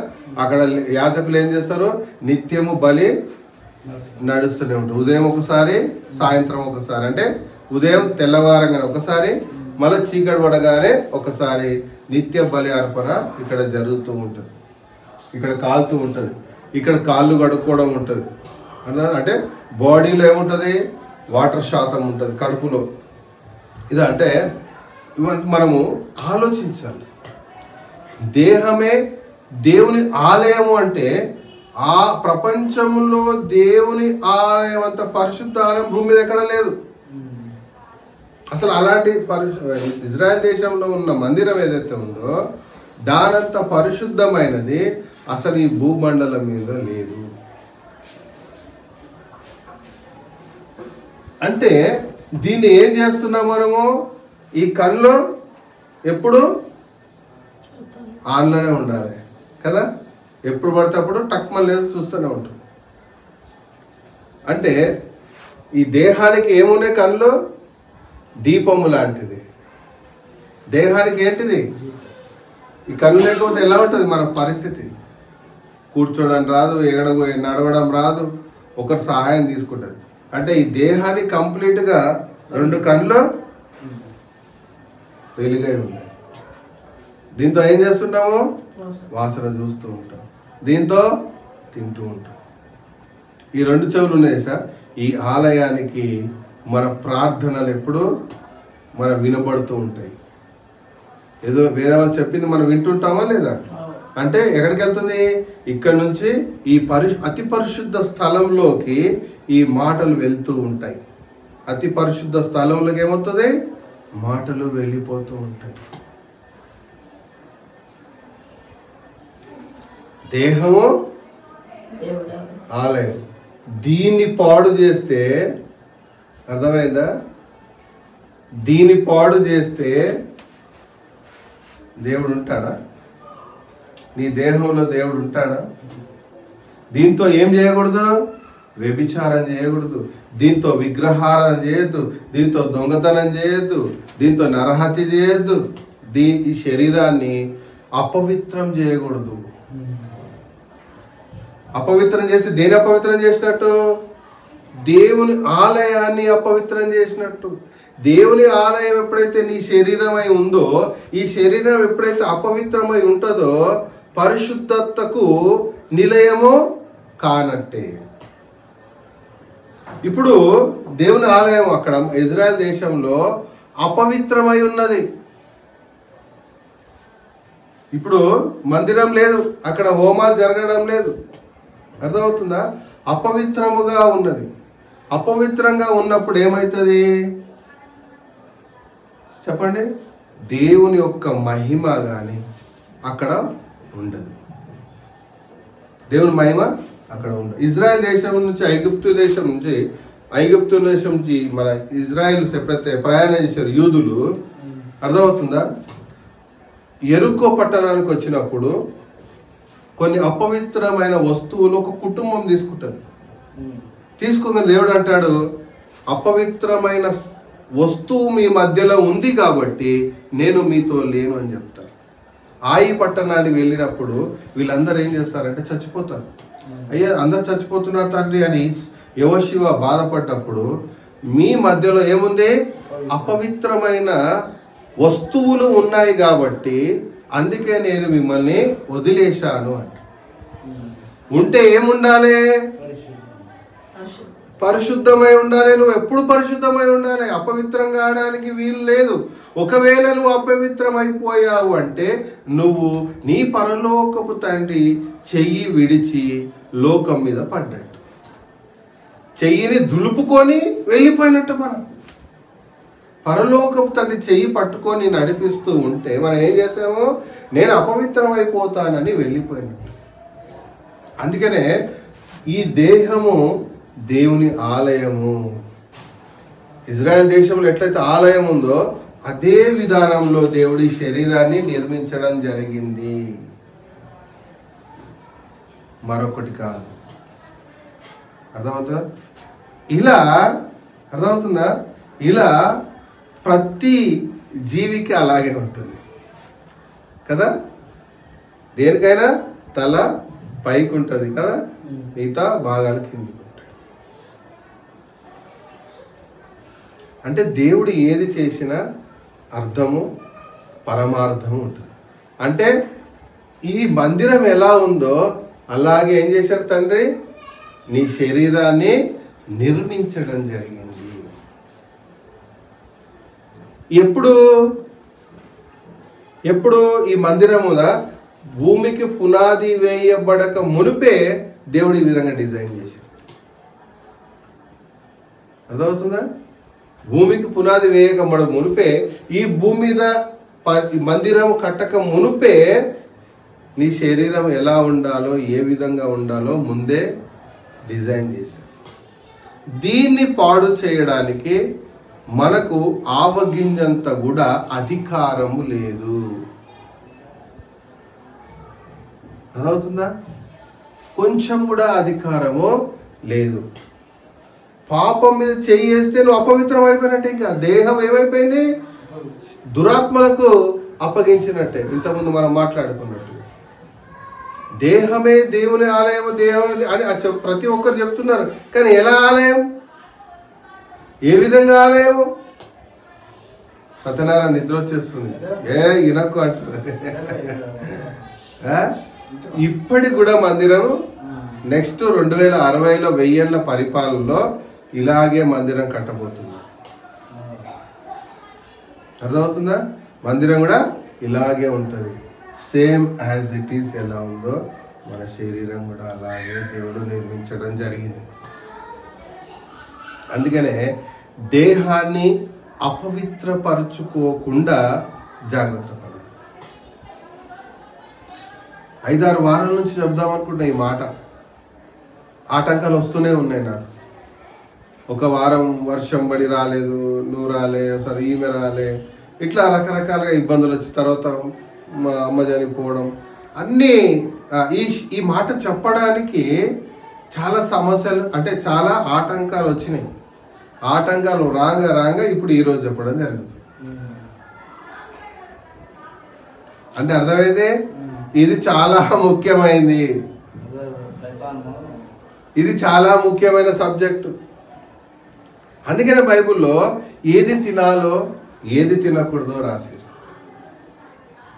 అక్కడ యాజకులు ఏం చేస్తారు? నిత్యము బలి నడుస్తూనే ఉంటుంది. ఉదయం ఒకసారి, సాయంత్రం ఒకసారి. అంటే ఉదయం తెల్లవారంగానే ఒకసారి, మళ్ళీ చీకటి పడగానే ఒకసారి నిత్య బలి అర్పణ ఇక్కడ జరుగుతూ ఉంటుంది. ఇక్కడ కాలుతూ ఉంటుంది, ఇక్కడ కాళ్ళు కడుక్కోవడం ఉంటుంది. అంటే బాడీలో ఏముంటుంది? వాటర్ శాతం ఉంటుంది కడుపులో. ఇది అంటే మనము ఆలోచించాలి. దేహమే దేవుని ఆలయము అంటే ఆ ప్రపంచంలో దేవుని ఆలయం అంత పరిశుద్ధ ఆలయం భూమి మీద ఎక్కడ లేదు అసలు. అలాంటి ఇజ్రాయెల్ దేశంలో ఉన్న మందిరం ఏదైతే ఉందో దానంత పరిశుద్ధమైనది అసలు ఈ భూమండలం మీద లేదు. అంటే దీన్ని ఏం చేస్తున్నాం మనము? ఈ కన్ను ఎప్పుడు ఆన్లోనే ఉండాలి కదా. ఎప్పుడు పడితే అప్పుడు టక్మల్ లేసి చూస్తూనే ఉంటాం. అంటే ఈ దేహానికి ఏమున్నాయి? కళ్ళు దీపము లాంటిది. దేహానికి ఏంటిది? ఈ కళ్ళు లేకపోతే ఎలా ఉంటుంది మన పరిస్థితి? కూర్చోవడం రాదు, నడవడం రాదు, ఒకరు సహాయం తీసుకుంటుంది. అంటే ఈ దేహాన్ని కంప్లీట్గా 2 కళ్ళు వెలుగై ఉన్నాయి. దీంతో ఏం చేస్తుంటాము? వాసన చూస్తూ ఉంటాం, దీంతో తింటూ ఉంటాం. ఈ 2 చెవులు ఉన్నాయి సార్. ఈ ఆలయానికి మన ప్రార్థనలు ఎప్పుడు మన వినబడుతూ ఉంటాయి. ఏదో వేరే వాళ్ళు చెప్పింది మనం వింటుంటామా లేదా? అంటే ఎక్కడికి వెళ్తుంది? ఇక్కడ నుంచి ఈ అతి పరిశుద్ధ స్థలంలోకి ఈ మాటలు వెళ్తూ ఉంటాయి. అతి పరిశుద్ధ స్థలంలోకి ఏమవుతుంది? మాటలు వెళ్ళిపోతూ ఉంటాయి. దేహము ఆలయం. దీన్ని పాడు చేస్తే, అర్థమైందా? దీన్ని పాడు చేస్తే దేవుడు ఉంటాడా? నీ దేహంలో దేవుడు ఉంటాడా? దీంతో ఏం చేయకూడదు? వ్యభిచారం చేయకూడదు, దీంతో విగ్రహారం చేయొద్దు, దీంతో దొంగతనం చేయొద్దు, దీంతో నరహత్య చేయొద్దు. ఈ శరీరాన్ని అపవిత్రం చేయకూడదు. అపవిత్రం చేస్తే దేని అపవిత్రం చేసినట్టు? దేవుని ఆలయాన్ని అపవిత్రం చేసినట్టు. దేవుని ఆలయం ఎప్పుడైతే నీ శరీరమై ఉందో, ఈ శరీరం ఎప్పుడైతే అపవిత్రమై ఉంటుందో పరిశుద్ధతకు నిలయము కానట్టే. ఇప్పుడు దేవుని ఆలయం అక్కడ ఇజ్రాయెల్ దేశంలో అపవిత్రమై ఉన్నది. ఇప్పుడు మందిరం లేదు, అక్కడ హోమాలు జరగడం లేదు. అర్థమవుతుందా? అపవిత్రముగా ఉన్నది. అపవిత్రంగా ఉన్నప్పుడు ఏమవుతుంది చెప్పండి? దేవుని యొక్క మహిమ కానీ అక్కడ ఉండదు. దేవుని మహిమ అక్కడ ఉండదు. ఇజ్రాయెల్ దేశం నుంచి ఐగుప్తు దేశం నుంచి మన ఇజ్రాయెల్ ఎప్పుడైతే ప్రయాణం చేశారు యూదులు, అర్థమవుతుందా, యెరికో పట్టణానికి వచ్చినప్పుడు కొన్ని అపవిత్రమైన వస్తువులు ఒక కుటుంబం తీసుకోగానే దేవుడు అంటాడు, అపవిత్రమైన వస్తువు మీ మధ్యలో ఉంది కాబట్టి నేను మీతో లేను అని చెప్తారు. ఆయి పట్టణానికి వెళ్ళినప్పుడు వీళ్ళందరూ ఏం చేస్తారంటే చచ్చిపోతారు. అయ్యా అందరు చచ్చిపోతున్నారు తండ్రి అని యెహోషువ బాధపడ్డప్పుడు మీ మధ్యలో ఏముంది? అపవిత్రమైన వస్తువులు ఉన్నాయి కాబట్టి అందుకే నేను మిమ్మల్ని వదిలేశాను అంట. ఉంటే ఏముండాలి? పరిశుద్ధమై ఉండాలి. నువ్వు ఎప్పుడు పరిశుద్ధమై ఉండాలి. అపవిత్రంగా ఆడడానికి వీలు లేదు. ఒకవేళ నువ్వు అపవిత్రమైపోయావు అంటే నువ్వు నీ పరలోకపు తండ్రి చెయ్యి విడిచి లోకం మీద పడ్డట్టు, చెయ్యిని దులుపుకొని వెళ్ళిపోయినట్టు. మనం పరలోకపు తండ్రి చెయ్యి పట్టుకొని నడిపిస్తూ ఉంటే మనం ఏం చేసామో, నేను అపవిత్రమైపోతానని వెళ్ళిపోయినట్టు. అందుకనే ఈ దేహము దేవుని ఆలయము. ఇజ్రాయెల్ దేశంలో ఎట్లయితే ఆలయం ఉందో అదే విధానంలో దేవుడి శరీరాన్ని నిర్మించడం జరిగింది, మరొకటి కాదు. అర్థమవుతుందా? అర్థమవుతుందా? ఇలా ప్రతి జీవికి అలాగే ఉంటుంది కదా. దేనికైనా తల పైకి ఉంటుంది కదా, మిగతా భాగాలు కిందికి ఉంటాయి. అంటే దేవుడు ఏది చేసినా అర్థము పరమార్థము ఉంటుంది. అంటే ఈ మందిరం ఎలా ఉందో అలాగే ఏం చేశారు తండ్రి? నీ శరీరాన్ని నిర్మించడం జరిగింది. ఎప్పుడు ఈ మందిరమున భూమికి పునాది వేయబడక మునిపే దేవుడు ఈ విధంగా డిజైన్ చేశాడు. అర్థమవుతుందా? భూమికి పునాది వేయక మునిపే, ఈ భూమి మీద మందిరం కట్టక మునిపే నీ శరీరం ఎలా ఉండాలో, ఏ విధంగా ఉండాలో ముందే డిజైన్ చేశాడు. దీన్ని పాడు చేయడానికి మనకు ఆవగింజంత కూడా అధికారము లేదు. అర్థమవుతుందా? కొంచెం కూడా అధికారము లేదు. పాపం మీద చేయేస్తే నువ్వు అపవిత్రం అయిపోయినట్టే. ఇంకా దేహం ఏమైపోయింది? దురాత్మలకు అప్పగించినట్టే. ఇంతకుముందు మనం మాట్లాడుకున్నట్టు దేహమే దేవుని ఆలయము, దేహం అని ప్రతి ఒక్కరు చెప్తున్నారు. కానీ ఎలా ఆలయం? ఏ విధంగా ఆలయము? సత్యనారాయణ నిద్ర వచ్చేస్తుంది, ఇనకు అంటున్నది. ఇప్పటికి కూడా మందిరం నెక్స్ట్ 2060లో 1000 ఏళ్ల పరిపాలనలో ఇలాగే మందిరం కట్టబోతుంది. అర్థమవుతుందా? మందిరం కూడా ఇలాగే ఉంటుంది. Same as it is. ఎలా ఉందో మన శరీరం కూడా అలాగే దేవుడు నిర్మించడం జరిగింది. అందుకనే దేహాన్ని అపవిత్రపరుచుకోకుండా జాగ్రత్త పడాలి. 5-6 వారాల నుంచి చెప్దామనుకుంటున్నా ఈ మాట. ఆటంకాలు వస్తూనే ఉన్నాయి నాకు. ఒక వారం వర్షం పడి రాలేదు, నువ్వు రాలే, సరే ఈమె రాలే, ఇట్లా రకరకాలుగా ఇబ్బందులు వచ్చి తర్వాత మా అమ్మ చనిపోవడం అన్నీ. ఈ మాట చెప్పడానికి చాలా సమస్యలు, అంటే చాలా ఆటంకాలు వచ్చినాయి. ఆటంకాలు రాగా ఇప్పుడు ఈరోజు చెప్పడం జరుగుతుంది. అంటే అర్థమైంది, ఇది చాలా ముఖ్యమైనది, ఇది చాలా ముఖ్యమైన సబ్జెక్టు. అందుకనే బైబిల్లో ఏది తినాలో ఏది తినకూడదో రాసిరు.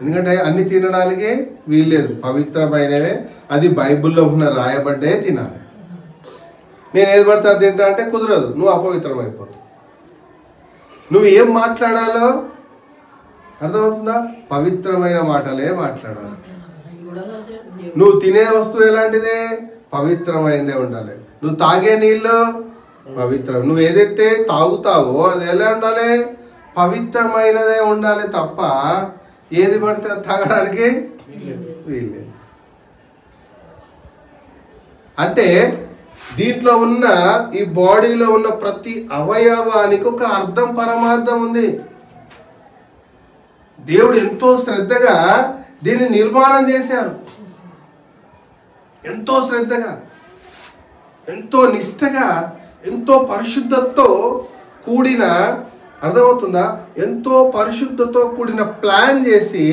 ఎందుకంటే అన్ని తినడానికి వీల్లేదు, పవిత్రమైనవే, అది బైబిల్లో ఉన్న రాయబడ్డే తినాలి. నేను ఏది పడితే అది తింటా అంటే కుదరదు, నువ్వు అపవిత్రమైపోతావు. నువ్వు ఏం మాట్లాడాలో అర్థమవుతుందా? పవిత్రమైన మాటలే మాట్లాడాలి. నువ్వు తినే వస్తువు ఎలాంటిదే? పవిత్రమైనదే ఉండాలి. నువ్వు తాగే నీళ్ళు పవిత్రం, నువ్వు ఏదైతే తాగుతావో అది ఎలా ఉండాలి? పవిత్రమైనదే ఉండాలి తప్ప ఏది పడితే అది తాగడానికి వీల్లేదు. అంటే దీంట్లో ఉన్న ఈ బాడీలో ఉన్న ప్రతి అవయవానికి ఒక అర్థం, పరమార్థం ఉంది. దేవుడు ఎంతో శ్రద్ధగా దీన్ని నిర్మాణం చేశారు. ఎంతో శ్రద్ధగా, ఎంతో నిష్టగా, ఎంతో పరిశుద్ధతతో కూడిన, అర్థమవుతుందా, ఎంతో పరిశుద్ధతో కూడిన ప్లాన్ చేసి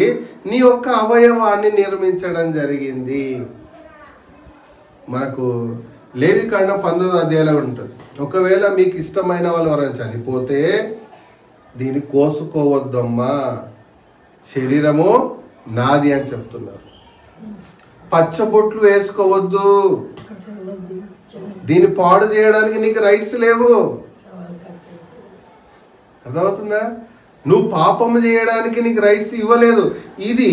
నీ యొక్క అవయవాన్ని నిర్మించడం జరిగింది. మనకు లేవికాండం 19వ అధ్యాయంలో ఉంటుంది. ఒకవేళ మీకు ఇష్టమైన వాళ్ళు ఎవరైనా చనిపోతే దీన్ని కోసుకోవద్దమ్మా, శరీరము నాది అని చెప్తున్నారు. పచ్చబొట్లు వేసుకోవద్దు, దీన్ని పాడు చేయడానికి నీకు రైట్స్ లేవు. అర్థమవుతుందా? నువ్వు పాపము చేయడానికి నీకు రైట్స్ ఇవ్వలేదు. ఇది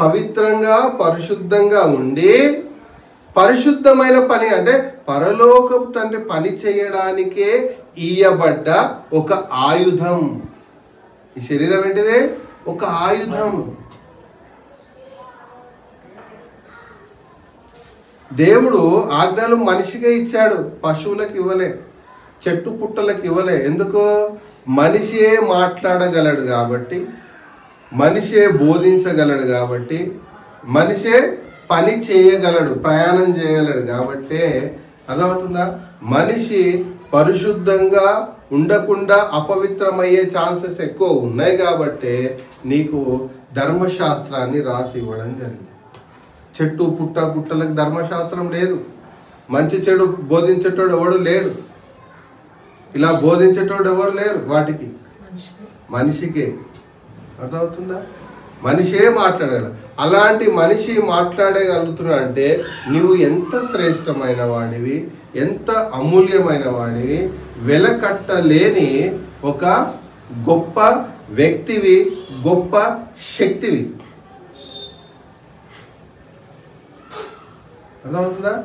పవిత్రంగా పరిశుద్ధంగా ఉండి పరిశుద్ధమైన పని, అంటే పరలోకపు తండ్రి పని చేయడానికే ఇయ్యబడ్డ ఒక ఆయుధం. ఈ శరీరం ఏంటిదే? ఒక ఆయుధం. దేవుడు ఆజ్ఞలు మనిషికే ఇచ్చాడు, పశువులకు ఇవ్వలే, చెట్టు పుట్టలకు ఇవ్వలే. ఎందుకు? మనిషే మాట్లాడగలడు కాబట్టి, మనిషే బోధించగలడు కాబట్టి, మనిషే పని చేయగలడు, ప్రయాణం చేయగలడు కాబట్టి. అర్థమవుతుందా? మనిషి పరిశుద్ధంగా ఉండకుండా అపవిత్రమయ్యే ఛాన్సెస్ ఎక్కువ ఉన్నాయి కాబట్టి నీకు ధర్మశాస్త్రాన్ని రాసి ఇవ్వడం జరిగింది. చెట్టు పుట్ట గుట్టలకు ధర్మశాస్త్రం లేదు. మంచి చెడు బోధించేటోడు ఎవడు లేడు, ఇలా బోధించేటోడు ఎవరు లేరు. వాటికి మనిషికే. అర్థమవుతుందా? మనిషే మాట్లాడగలరు. అలాంటి మనిషి మాట్లాడగలుగుతున్నా అంటే నువ్వు ఎంత శ్రేష్టమైన వాడివి, ఎంత అమూల్యమైన వాడివి, వెలకట్టలేని ఒక గొప్ప వ్యక్తివి, గొప్ప శక్తివి. అర్థమవుతుందా?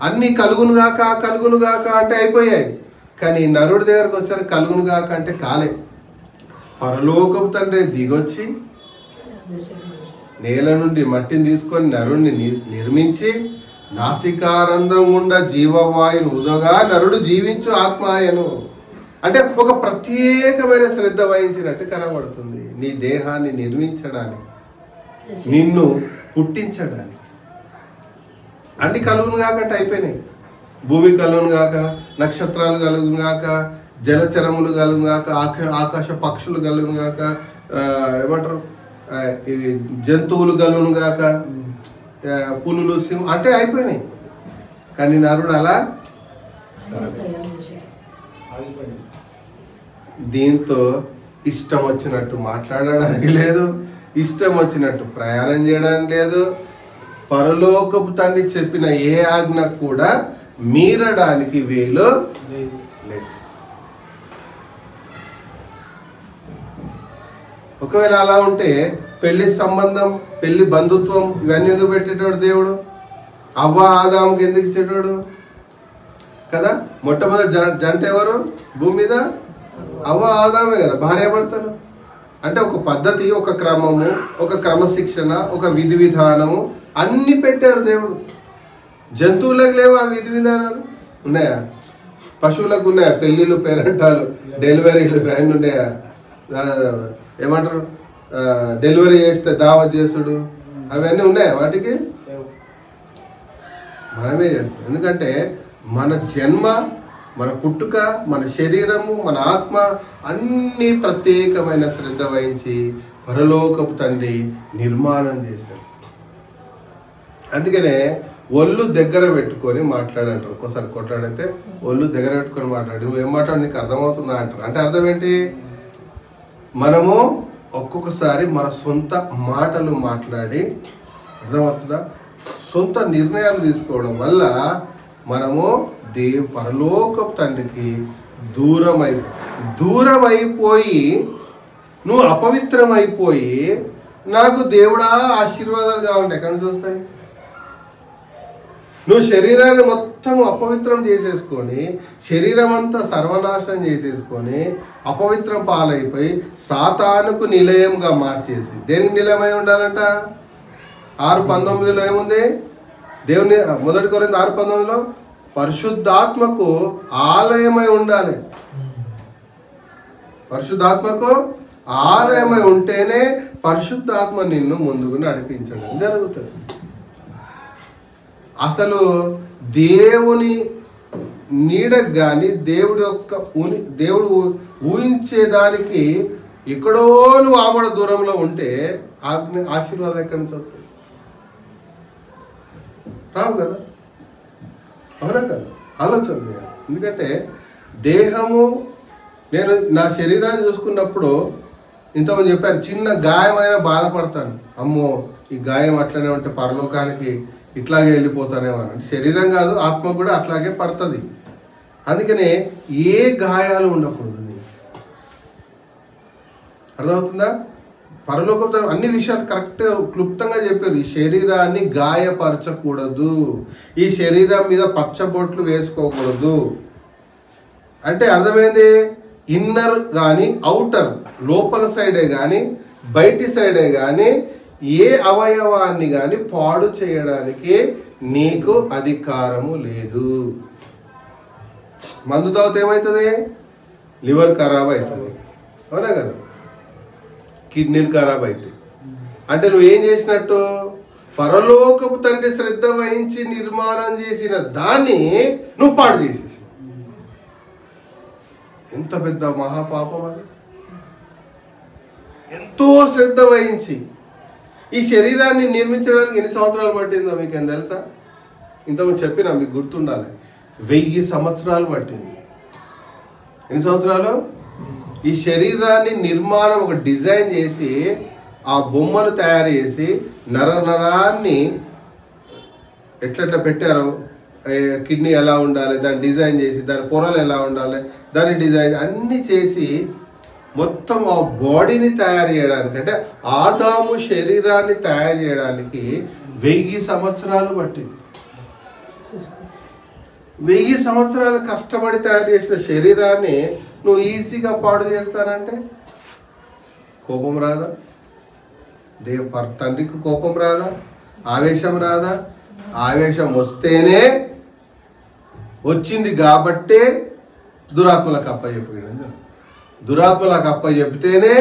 అన్నీ కలుగునుగాక కలుగునుగాక అంటే అయిపోయాయి, కానీ నరుడి దగ్గరకు వచ్చారు కలుగునుగాక అంటే కాలే. పరలోకపు తండ్రి దిగొచ్చి నేల నుండి మట్టిని తీసుకొని నరుడిని నిర్మించి నాసికారంధం గుండా జీవవాయుని ఉదగా నరుడు జీవించు ఆత్మాయను అంటే ఒక ప్రత్యేకమైన శ్రద్ధ వహించినట్టు కనబడుతుంది. నీ దేహాన్ని నిర్మించడానికి, నిన్ను పుట్టించడానికి. అన్ని కలుగును కాకంటే అయిపోయినాయి. భూమి కలుగును గాక, నక్షత్రాలు కలుగును గాక, జలచరములు కలుగును గాక, ఆకాశ పక్షులు కలుగును గాక, ఏమంటారు ఇవి జంతువులు కలుగును గాక, పులులు, సింహం అంటే అయిపోయినాయి. కానీ నరుడు అలా దీంతో ఇష్టం వచ్చినట్టు మాట్లాడడానికి లేదు, ఇష్టం వచ్చినట్టు ప్రయాణం చేయడానికి లేదు. పరలోకపు తండ్రి చెప్పిన ఏ ఆజ్ఞ కూడా మీరడానికి వీలు లేదు. ఒకవేళ అలా ఉంటే పెళ్లి సంబంధం, పెళ్లి బంధుత్వం ఇవన్నీ ఎందుకు పెట్టేటోడు దేవుడు? అవ్వ ఆదాముకి ఎందుకు ఇచ్చేటోడు కదా? మొట్టమొదటి జంట ఎవరు భూమి మీద? అవ్వ ఆదామే కదా, భార్యాభర్తలు. అంటే ఒక పద్ధతి, ఒక క్రమము, ఒక క్రమశిక్షణ, ఒక విధి విధానము అన్నీ పెట్టారు దేవుడు. జంతువులకు లేవు ఆ విధి విధానాలు? ఉన్నాయా? పశువులకు ఉన్నాయా? పెళ్ళిళ్ళు, పేరంటాలు, డెలివరీలు ఇవన్నీ ఉన్నాయా? ఏమంటారు, డెలివరీ చేస్తే దావత్ చేసుడు అవన్నీ ఉన్నాయా? వాటికి మనమే చేస్తాం. ఎందుకంటే మన జన్మ మన పుట్టుక, మన శరీరము, మన ఆత్మ అన్నీ ప్రత్యేకమైన శ్రద్ధ వహించి పరలోకపు తండ్రి నిర్మాణం చేశారు. అందుకనే ఒళ్ళు దగ్గర పెట్టుకొని మాట్లాడంటారు. ఒక్కోసారి కొట్లాడితే ఒళ్ళు దగ్గర పెట్టుకొని మాట్లాడి నువ్వు ఏం మాట్లాడు నీకు అర్థమవుతుందా అంటారు. అంటే అర్థం ఏంటి? మనము ఒక్కొక్కసారి మన సొంత మాటలు మాట్లాడి, అర్థమవుతుందా, సొంత నిర్ణయాలు తీసుకోవడం వల్ల మనము పరలోకపు తండ్రికి దూరమైపోయి నువ్వు అపవిత్రమైపోయి నాకు దేవుడా ఆశీర్వాదాలు కావాలంటే ఎక్కడి నుంచి వస్తాయి? నువ్వు శరీరాన్ని మొత్తం అపవిత్రం చేసేసుకొని, శరీరం అంతా సర్వనాశనం చేసేసుకొని, అపవిత్రం పాలైపోయి సాతానుకు నిలయంగా మార్చేసి, దేనికి నిలయమై ఉండాలంట? 6:19 ఏముంది? దేవుని 1 కొరింథీ 6:19 పరిశుద్ధాత్మకు ఆలయమై ఉండాలి. పరిశుద్ధాత్మకు ఆలయమై ఉంటేనే పరిశుద్ధాత్మ నిన్ను ముందుకు నడిపించడం జరుగుతుంది. అసలు దేవుని నీడకు కానీ దేవుడు ఊహించేదానికి ఎక్కడో నువ్వు ఆమడ దూరంలో ఉంటే ఆశీర్వాదం ఎక్కడి నుంచి వస్తుంది? రావు కదా, అవునా కదా? ఆలోచన చేయాలి. ఎందుకంటే దేహము, నేను నా శరీరాన్ని చూసుకున్నప్పుడు ఇంతమంది చెప్పారు, చిన్న గాయమైనా బాధపడతాను, అమ్మో ఈ గాయం అట్లనే ఉంటే పరలోకానికి ఇట్లాగే వెళ్ళిపోతానేమో అని. శరీరం కాదు, ఆత్మ కూడా అట్లాగే పడుతుంది. అందుకనే ఏ గాయాలు ఉండకూడదు. అర్థమవుతుందా? పరలోకంతో అన్ని విషయాలు కరెక్ట్గా క్లుప్తంగా చెప్పారు. ఈ శరీరాన్ని గాయపరచకూడదు, ఈ శరీరం మీద పచ్చబొట్లు వేసుకోకూడదు. అంటే అర్థమైంది, ఇన్నర్ కానీ అవుటర్ లోపల సైడే కానీ బయటి సైడే కానీ ఏ అవయవాన్ని కానీ పాడు చేయడానికి నీకు అధికారము లేదు. మందు తాగితే ఏమవుతుంది? లివర్ ఖరాబ్ అవుతుంది, అవునా కదా? కిడ్నీలు ఖరాబ్ అవుతాయి. అంటే నువ్వేం చేసినట్టు? పరలోకపు తండ్రి శ్రద్ధ వహించి నిర్మాణం చేసిన దాన్ని నువ్వు పాడు చేసేసి. ఎంత పెద్ద మహాపాపం అది! ఎంతో శ్రద్ధ వహించి ఈ శరీరాన్ని నిర్మించడానికి ఎన్ని సంవత్సరాలు పట్టిందో మీకు ఏం తెలుసా? ఇంతకుముందు చెప్పినా, మీకు గుర్తుండాలి, 1000 సంవత్సరాలు పట్టింది. ఎన్ని సంవత్సరాలు? ఈ శరీరాన్ని నిర్మాణం, ఒక డిజైన్ చేసి ఆ బొమ్మను తయారు చేసి నరాన్ని ఎట్లెట్లా పెట్టారో, కిడ్నీ ఎలా ఉండాలి దాన్ని డిజైన్ చేసి, దాని పొరలు ఎలా ఉండాలి దాన్ని డిజైన్ అన్నీ చేసి మొత్తం ఆ బాడీని తయారు చేయడానికి, అంటే ఆదాము శరీరాన్ని తయారు చేయడానికి 1000 సంవత్సరాలు పట్టింది. 1000 సంవత్సరాలు కష్టపడి తయారు చేసిన శరీరాన్ని నువ్వు ఈజీగా పాడు చేస్తానంటే కోపం రాదా? తండ్రికి కోపం రాదా? ఆవేశం రాదా? ఆవేశం వస్తేనే వచ్చింది కాబట్టే దురాత్మలకు అప్పచెప్పడం జరుగుతుంది. దురాత్మలకు అప్పచెప్తేనే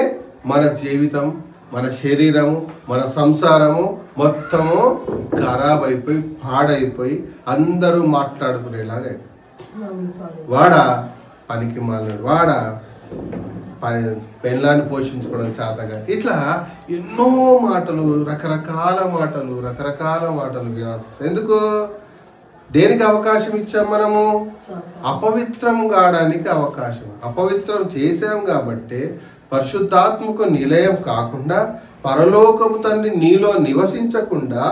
మన జీవితం, మన శరీరము, మన సంసారము మొత్తము ఖరాబ్ అయిపోయి పాడైపోయి అందరూ మాట్లాడుకునేలాగా అయిపోయి, వాడా పనికి మాలినాడు, వాడా పెళ్ళాన్ని పోషించుకోవడం చేతగా, ఇట్లా ఎన్నో మాటలు, రకరకాల మాటలు వినాల్సి. ఎందుకు? దేనికి అవకాశం ఇచ్చాం మనము? అపవిత్రం కావడానికి అవకాశం. అపవిత్రం చేశాం కాబట్టి పరిశుద్ధాత్మకు నిలయం కాకుండా, పరలోకపు తండ్రి నీలో నివసించకుండా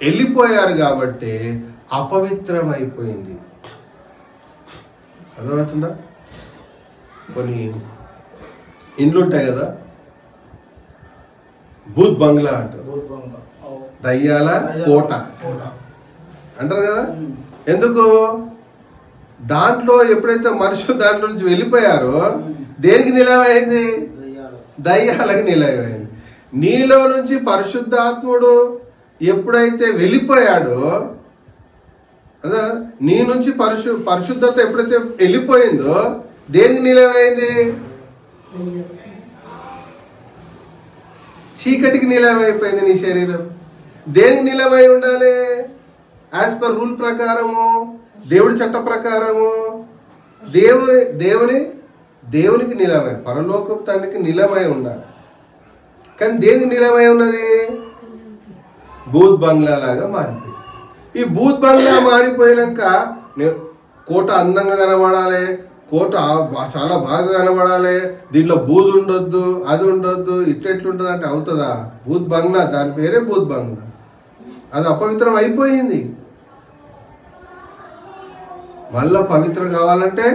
వెళ్ళిపోయారు కాబట్టి అపవిత్రం అయిపోయింది. అర్థమవుతుందా? కొన్ని ఇండ్లు ఉంటాయి కదా, భూత్ బంగ్లా అంటారు, దయ్యాల కోట అంటారు కదా. ఎందుకు? దాంట్లో ఎప్పుడైతే మనుషులు దాంట్లో నుంచి వెళ్ళిపోయారో దేనికి నిలవైంది? దయ్యాలకు నిలవైంది. నీలో నుంచి పరిశుద్ధాత్ముడు ఎప్పుడైతే వెళ్ళిపోయాడో, అదా, నీ నుంచి పరిశుద్ధత ఎప్పుడైతే వెళ్ళిపోయిందో దేనికి నిలవైంది? చీకటికి నిలవైపోయింది నీ శరీరం. దేనికి నిలవై ఉండాలి? యాజ్ పర్ రూల్ ప్రకారము, దేవుడి చట్ట ప్రకారము దేవునికి నిలమై, పరలోకపు తండ్రికి నిలమై ఉండాలి. కానీ దేనికి నిలమై ఉన్నది? బూత్ బంగ్లా లాగా మారిపోయింది. ఈ బూత్ బంగ్లా మారిపోయినాక కోట అందంగా కనబడాలి, కోట చాలా బాగా కనబడాలి, దీంట్లో బూజు ఉండొద్దు, అది ఉండొద్దు, ఇట్లెట్లుంటుంది అంటే అవుతుందా? బూత్ బంగ్లా, దాని పేరే బూత్ బంగ్లా. అది అపవిత్రం అయిపోయింది. మళ్ళా పవిత్రం కావాలంటే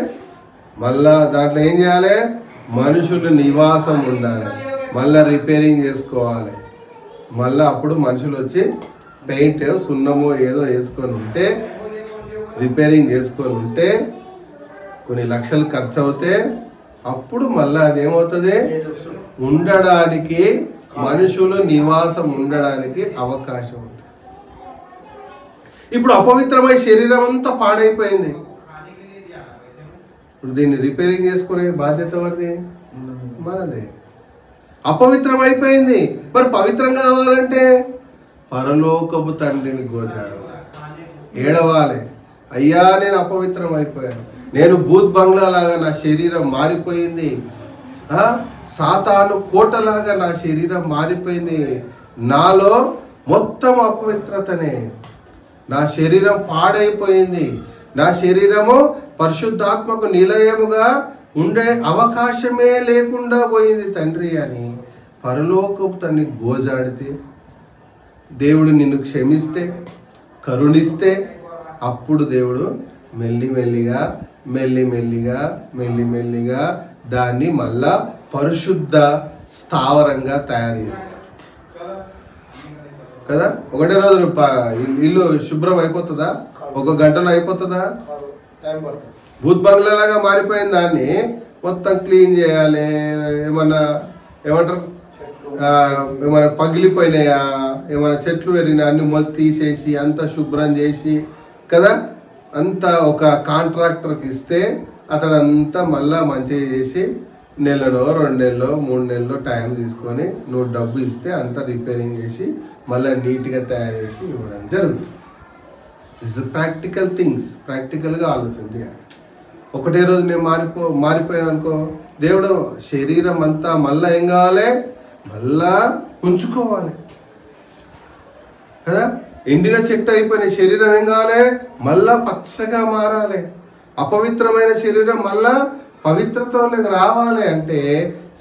మళ్ళా దాంట్లో ఏం చేయాలి? మనుషులు నివాసం ఉండాలి, మళ్ళీ రిపేరింగ్ చేసుకోవాలి. మళ్ళీ అప్పుడు మనుషులు వచ్చి పెయింట్ సున్నమో ఏదో వేసుకొని ఉంటే, రిపేరింగ్ చేసుకొని ఉంటే, కొన్ని లక్షలు ఖర్చు అవుతే అప్పుడు మళ్ళీ అదేమవుతుంది? ఉండడానికి, మనుషులు నివాసం ఉండడానికి అవకాశం ఉంటుంది. ఇప్పుడు అపవిత్రమై శరీరం అంతా పాడైపోయింది. ఇప్పుడు దీన్ని రిపేరింగ్ చేసుకునే బాధ్యత ఎవరిది? మనదే. అపవిత్రం అయిపోయింది. మరి పవిత్రం కావాలంటే పరలోకపు తండ్రిని గోజాడాలి, ఏడవాలి. అయ్యా నేను అపవిత్రం అయిపోయాను, నేను బూత్ బంగ్లా లాగా నా శరీరం మారిపోయింది, సాతాను కోటలాగా నా శరీరం మారిపోయింది, నాలో మొత్తం అపవిత్రతనే, నా శరీరం పాడైపోయింది, నా శరీరము పరిశుద్ధాత్మకు నిలయముగా ఉండే అవకాశమే లేకుండా పోయింది తండ్రి అని పరలోకపు తండ్రి గోజాడితే, దేవుడు నిన్ను క్షమిస్తే, కరుణిస్తే, అప్పుడు దేవుడు మెల్లిమెల్లిగా దాన్ని మళ్ళా పరిశుద్ధ స్థావరంగా తయారు చేస్తారు కదా. ఒకటే రోజు ఇల్లు శుభ్రం అయిపోతుందా? ఒక గంటలో అయిపోతుందా? భూత్ బంగ్లాలాగా మారిపోయిన దాన్ని మొత్తం క్లీన్ చేయాలి. ఏమంటారు, ఏమైనా పగిలిపోయినాయా, ఏమైనా చెట్లు పెరిగినా అన్ని మొత్తం తీసేసి అంతా శుభ్రం చేసి కదా, అంతా ఒక కాంట్రాక్టర్కి ఇస్తే అతడు అంతా మళ్ళా మంచిగా చేసి నెలలో 2 నెలలో 3 నెలలో టైం తీసుకొని నువ్వు డబ్బు ఇస్తే అంతా రిపేరింగ్ చేసి మళ్ళీ నీట్గా తయారు చేసి ఇవ్వడం జరుగుతుంది. దిస్ ప్రాక్టికల్ థింగ్స్, ప్రాక్టికల్గా ఆలోచన చేయాలి. ఒకటే రోజు నేను మారిపోయాను అనుకో, దేవుడు శరీరం అంతా మళ్ళీ ఏం కావాలి? మళ్ళా పుంజుకోవాలి కదా. ఎండిన చెట్టు అయిపోయిన శరీరం ఏం కావాలి? మళ్ళా పచ్చగా మారాలి. అపవిత్రమైన శరీరం మళ్ళా పవిత్రతలోకి రావాలి అంటే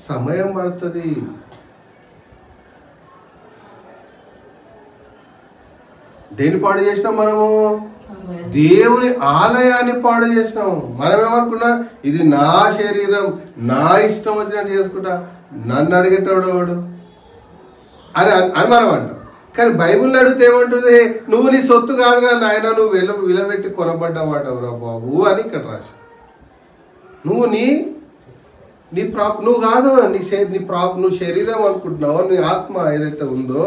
సమయం పడుతుంది. దేన్ని పాడు చేసినాం మనము? దేవుని ఆలయాన్ని పాడు చేసినాము. మనం ఏమనుకున్నా, ఇది నా శరీరం, నా ఇష్టం వచ్చినట్టు చేసుకుంటా, నన్ను అడిగేటోడు వాడు అని మనం అంటాం. కానీ బైబిల్ని అడిగితే ఏమంటుంది? నువ్వు నీ సొత్తు కాదురా నాయన, నువ్వు విలబెట్టి కొనబడ్డవాడవురా బాబు అని ఇక్కడ రాసి, నువ్వు నువ్వు కాదు, నువ్వు శరీరం అనుకుంటున్నావు, నీ ఆత్మ ఏదైతే ఉందో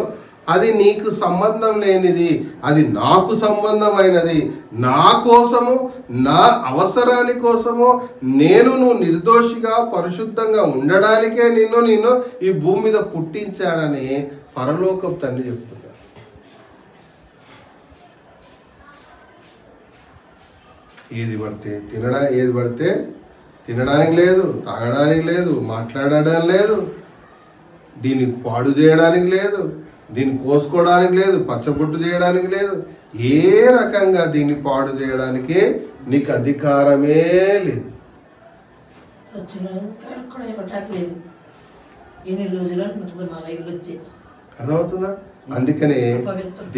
అది నీకు సంబంధం లేనిది, అది నాకు సంబంధమైనది. నా కోసము, నా అవసరాని కోసము నువ్వు నిర్దోషిగా పరిశుద్ధంగా ఉండడానికే నిన్ను ఈ భూమి మీద పుట్టించానని పరలోకపు తండ్రి చెప్తున్నారు. ఏది పడితే తినడానికి లేదు, తాగడానికి లేదు, మాట్లాడడం లేదు, దీన్ని పాడు చేయడానికి లేదు, దీన్ని కోసుకోవడానికి లేదు, పచ్చబొట్టు చేయడానికి లేదు. ఏ రకంగా దీన్ని పాడు చేయడానికి నీకు అధికారమే లేదు. అర్థమవుతుందా? అందుకనే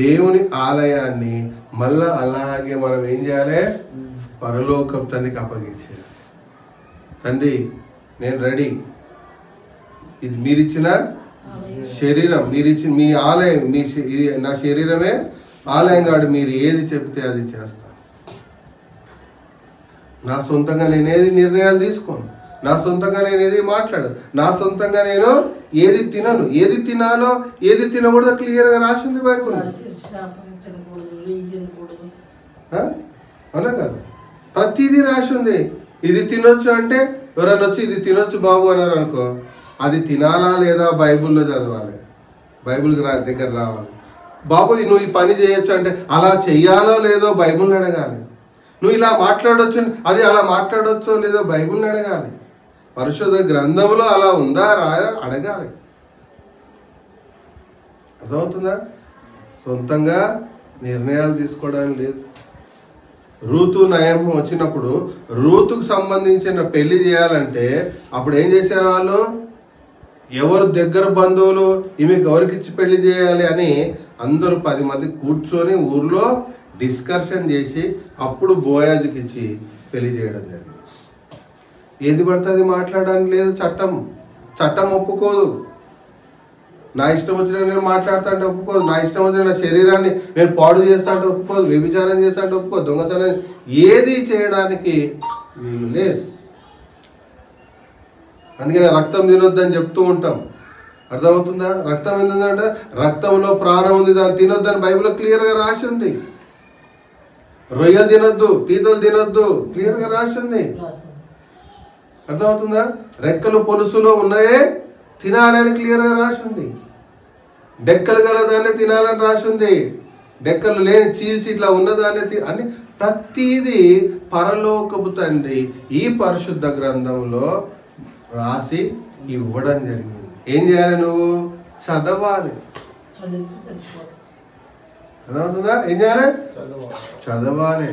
దేవుని ఆలయాన్ని మళ్ళా అలాగే మనం ఏం చేయాలి? పరలోకపు తండ్రికి అప్పగించాలి. తండ్రి నేను రెడీ, ఇది మీరిచ్చిన శరీరం, మీరిచ్చిన మీ ఆలయం, నా శరీరమే ఆలయం కాదు, మీరు ఏది చెప్తే అది చేస్తాను. నా సొంతంగా నేనేది నిర్ణయాలు తీసుకోను, నా సొంతంగా నేను ఏది మాట్లాడను, నా సొంతంగా నేను ఏది తినను, ఏది తినాలో ఏది తినకూడదో క్లియర్గా రాసింది బైబిల్. అవునా కదా? ప్రతిదీ రాసి ఉంది. ఇది తినొచ్చు అంటే ఎవరైనా వచ్చి ఇది తినొచ్చు బాబు అన్నారు అనుకో, అది తినాలా లేదా బైబిల్లో చదవాలి, బైబిల్కి దగ్గర రావాలి. బాబు నువ్వు ఈ పని చేయొచ్చు అంటే అలా చెయ్యాలో లేదో బైబిల్ని అడగాలి. నువ్వు ఇలా మాట్లాడవచ్చు, అది అలా మాట్లాడవచ్చో లేదో బైబిల్ని అడగాలి. పరిశుద్ధ గ్రంథంలో అలా ఉందా అడగాలి. అర్థమవుతుందా? సొంతంగా నిర్ణయాలు తీసుకోవడానికి లేదు. రూతు నయం వచ్చినప్పుడు రూతుకు సంబంధించిన పెళ్లి చేయాలంటే అప్పుడు ఏం చేశారు వాళ్ళు? ఎవరు దగ్గర బంధువులు ఈమెకు ఎవరికిచ్చి పెళ్లి చేయాలి అని అందరూ 10 మంది కూర్చొని ఊర్లో డిస్కషన్ చేసి అప్పుడు బోయాజుకి ఇచ్చి పెళ్లి చేయడం జరిగింది. ఏది పడుతుంది మాట్లాడడానికి లేదు. చట్టం ఒప్పుకోదు. నా ఇష్టం వచ్చిన నేను మాట్లాడుతా అంటే ఒప్పుకోదు. నా ఇష్టం వచ్చిన నా శరీరాన్ని నేను పాడు చేస్తా అంటే ఒప్పుకోదు. వ్యభిచారం చేస్తా అంటే ఒప్పుకోదు. దొంగతనం ఏది చేయడానికి వీలు లేదు. అందుకని రక్తం తినొద్దని చెప్తూ ఉంటాం. అర్థమవుతుందా? రక్తం ఎందుకంటే రక్తంలో ప్రాణం ఉంది, దాన్ని తినొద్దని బైబిల్లో క్లియర్గా రాసి ఉంది. రొయ్యలు తినొద్దు, పీతలు తినొద్దు, క్లియర్గా రాసి ఉంది. అర్థమవుతుందా? రెక్కలు పొలుసులో ఉన్నాయే తినాలని క్లియర్గా రాసి ఉంది. డెక్కలు గలదాన్ని తినాలని రాసి ఉంది. డెక్కలు లేని చీల్చి ఇట్లా ఉన్నదాన్ని అని ప్రతిదీ పరలోకపు తండ్రి ఈ పరిశుద్ధ గ్రంథంలో రాసి ఇవ్వడం జరిగింది. ఏం చేయాలి? నువ్వు చదవాలి. అర్థమవుతుందా? ఏం చేయాలి? చదవాలి.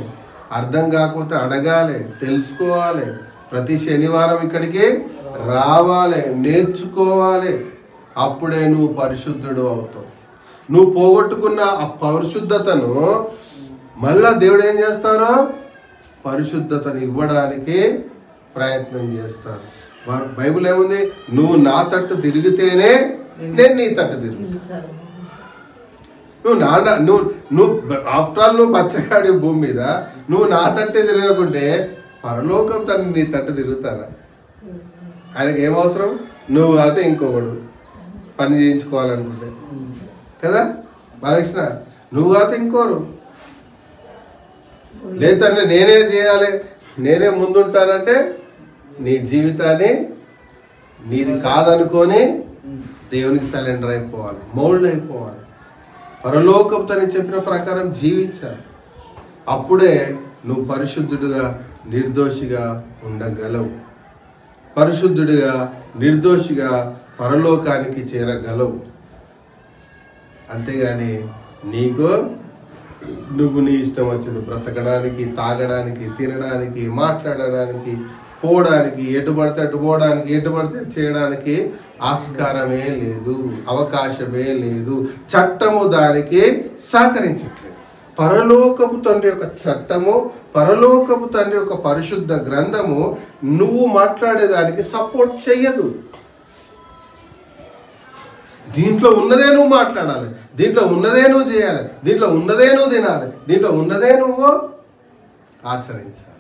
అర్థం కాకపోతే అడగాలి, తెలుసుకోవాలి. ప్రతి శనివారం ఇక్కడికి రావాలి, నేర్చుకోవాలి. అప్పుడే నువ్వు పరిశుద్ధుడు అవుతావు. నువ్వు పోగొట్టుకున్న ఆ పరిశుద్ధతను మళ్ళా దేవుడు ఏం చేస్తారో పరిశుద్ధతను ఇవ్వడానికి ప్రయత్నం చేస్తారు. బైబిల్ ఏముంది? నువ్వు నా తట్టు తిరిగితేనే నేను నీ తట్టు తిరుగుతా. నువ్వు ఆఫ్టర్ ఆల్ నువ్వు బచ్చగాడి భూమి మీద నువ్వు నా తట్టే తిరగకుంటే పరలోకం తను నీ తట్టు తిరుగుతారా? ఆయనకి ఏం అవసరం? నువ్వు అయితే ఇంకొకడు పని చేయించుకోవాలనుకుంటే కదా బాలకృష్ణ, నువ్వు అయితే ఇంకోరు లేదంటే నేనే చేయాలి, నేనే ముందుంటానంటే నీ జీవితాన్ని నీది కాదనుకొని దేవునికి సరెండర్ అయిపోవాలి, మౌల్డ్ అయిపోవాలి. పరలోకపు తను చెప్పిన ప్రకారం జీవించాలి. అప్పుడే నువ్వు పరిశుద్ధుడిగా నిర్దోషిగా ఉండగలవు. పరిశుద్ధుడిగా నిర్దోషిగా పరలోకానికి చేరగలవు. అంతేగాని నువ్వు నీ ఇష్టం వచ్చిన బ్రతకడానికి, తాగడానికి, తినడానికి, మాట్లాడడానికి, పోవడానికి, ఎటు పడితే అటు పోవడానికి, ఎటు పడితే చేయడానికి ఆస్కారమే లేదు, అవకాశమే లేదు. చట్టము దానికి సహకరించట్లేదు. పరలోకపు తండ్రి యొక్క చట్టము, పరలోకపు తండ్రి యొక్క పరిశుద్ధ గ్రంథము నువ్వు మాట్లాడేదానికి సపోర్ట్ చెయ్యదు. దీంట్లో ఉన్నదే నువ్వు మాట్లాడాలి, దీంట్లో ఉన్నదే నువ్వు చేయాలి, దీంట్లో ఉన్నదే నువ్వు తినాలి, దీంట్లో ఉన్నదే నువ్వు ఆచరించాలి.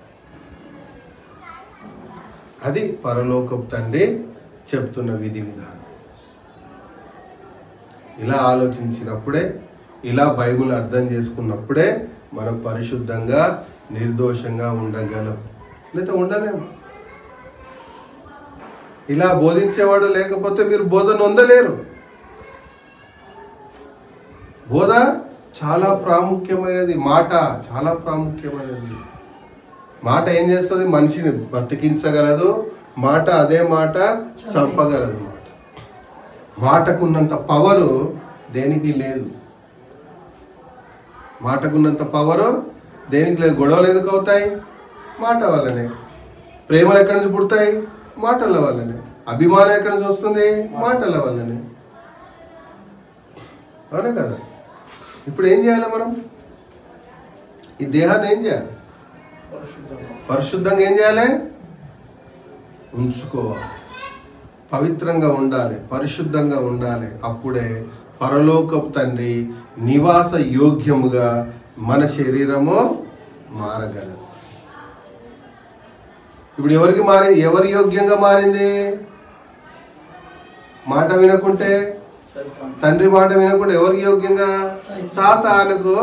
అది పరలోకపు తండ్రి చెప్తున్న విధి విధానం. ఇలా ఆలోచించినప్పుడే, ఇలా బైబిల్ అర్థం చేసుకున్నప్పుడే మనం పరిశుద్ధంగా నిర్దోషంగా ఉండగలం, లేదా ఉండలేము. ఇలా బోధించేవాడు లేకపోతే మీరు బోధన పొందలేరు. బోధ చాలా ప్రాముఖ్యమైనది, మాట చాలా ప్రాముఖ్యమైనది. మాట ఏం చేస్తుంది? మనిషిని బతికించగలదు. మాట అదే మాట చంపగలదు. మాటకున్నంత పవరు దేనికి లేదు. మాటకున్నంత పవరు దేనికి లేదు. గొడవలు ఎందుకు అవుతాయి? మాట వల్లనే. ప్రేమలు ఎక్కడి నుంచి పుడతాయి? మాటల వల్లనే. అభిమానం ఎక్కడి నుంచి వస్తుంది? మాటల వల్లనే. అవునా కదా? ఇప్పుడు ఏం చేయాలి మనం? ఈ దేహాన్ని ఏం చేయాలి? పరిశుద్ధంగా ఏం చేయాలి? ఉంచుకోవాలి. పవిత్రంగా ఉండాలి, పరిశుద్ధంగా ఉండాలి. అప్పుడే పరలోకపు తండ్రి నివాస యోగ్యముగా మన శరీరము మారగలదు. ఇప్పుడు ఎవరి యోగ్యంగా మారింది? మాట వినకుంటే, తండ్రి మాట వినకుండా ఎవరికి యోగ్యంగా? సాతానుకు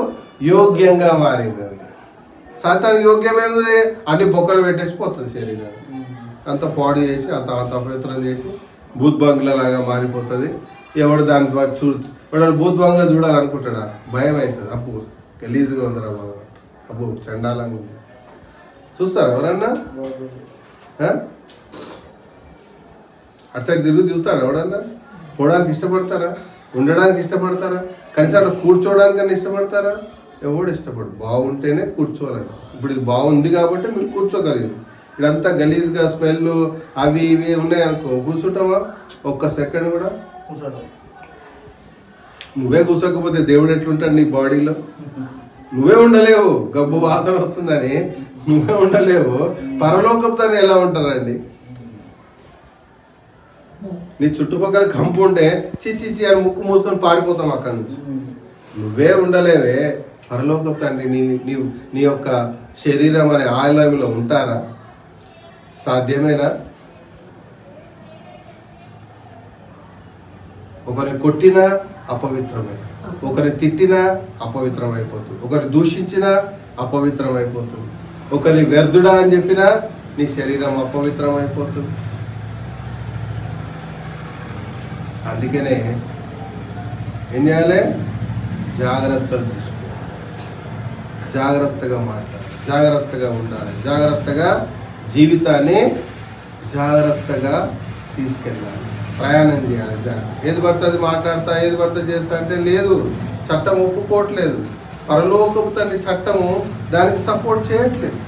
యోగ్యంగా మారింది. అది సాతానికి యోగ్యమైనది. అన్ని బొక్కలు పెట్టేసిపోతుంది శరీరాన్ని, అంత పాడు చేసి అంత అపవిత్రం చేసి భూత్ బంగ్లాలాగా మారిపోతుంది. ఎవడు దాని వాడు భూత్ బంగ్లా చూడాలనుకుంటాడా? భయం అవుతుంది. అప్పు గలీజుగా ఉందిరా బాబు, అప్పు చండాలంగా ఉంది, చూస్తారా ఎవరన్నా? అటు సైడ్ తిరిగి చూస్తారా ఎవడన్నా? పోవడానికి ఇష్టపడతారా? ఉండడానికి ఇష్టపడతారా? కనీసం అక్కడ కూర్చోవడానికన్నా ఇష్టపడతారా? ఎవడు ఇష్టపడు. బాగుంటేనే కూర్చోవాలని. ఇప్పుడు ఇది బాగుంది కాబట్టి మీరు కూర్చోగలిగారు. ఇదంతా గలీజ్గా స్మెల్ అవి ఇవి ఉన్నాయనుకో, కూర్చుంటావా ఒక్క సెకండ్ కూడా? నువ్వే కూర్చోకపోతే దేవుడు ఎట్లుంటాడు నీ బాడీలో? నువ్వే ఉండలేవు, గబ్బు వాసన వస్తుందని నువ్వే ఉండలేవు, పరలోకంతో ఎలా ఉంటారండి? నీ చుట్టుపక్కల కంపు ఉంటే చిచ్చి అని ముక్కు మూసుకొని పారిపోతాం అక్కడి నుంచి. నువ్వే ఉండలేవే, పరలోకపు తండ్రి నీ యొక్క శరీరం అనే ఆలయంలో ఉంటారా? సాధ్యమేనా? ఒకరిని కొట్టినా అపవిత్రమే, ఒకరి తిట్టినా అపవిత్రమైపోతుంది, ఒకరి దూషించినా అపవిత్రమైపోతుంది, ఒకరి వ్యర్థుడా అని చెప్పినా నీ శరీరం అపవిత్రమైపోతుంది. అందుకనే ఏం చేయాలి? జాగ్రత్తలు తీసుకోవాలి, జాగ్రత్తగా మాట్లాడాలి, జాగ్రత్తగా ఉండాలి, జాగ్రత్తగా జీవితాన్ని జాగ్రత్తగా తీసుకెళ్ళాలి, ప్రయాణం చేయాలి. ఏది పడితే అది మాట్లాడతా, ఏది పడితే చేస్తా అంటే లేదు, చట్టం ఒప్పుకోవట్లేదు. పరలోకపు తండ్రి చట్టము దానికి సపోర్ట్ చేయట్లేదు.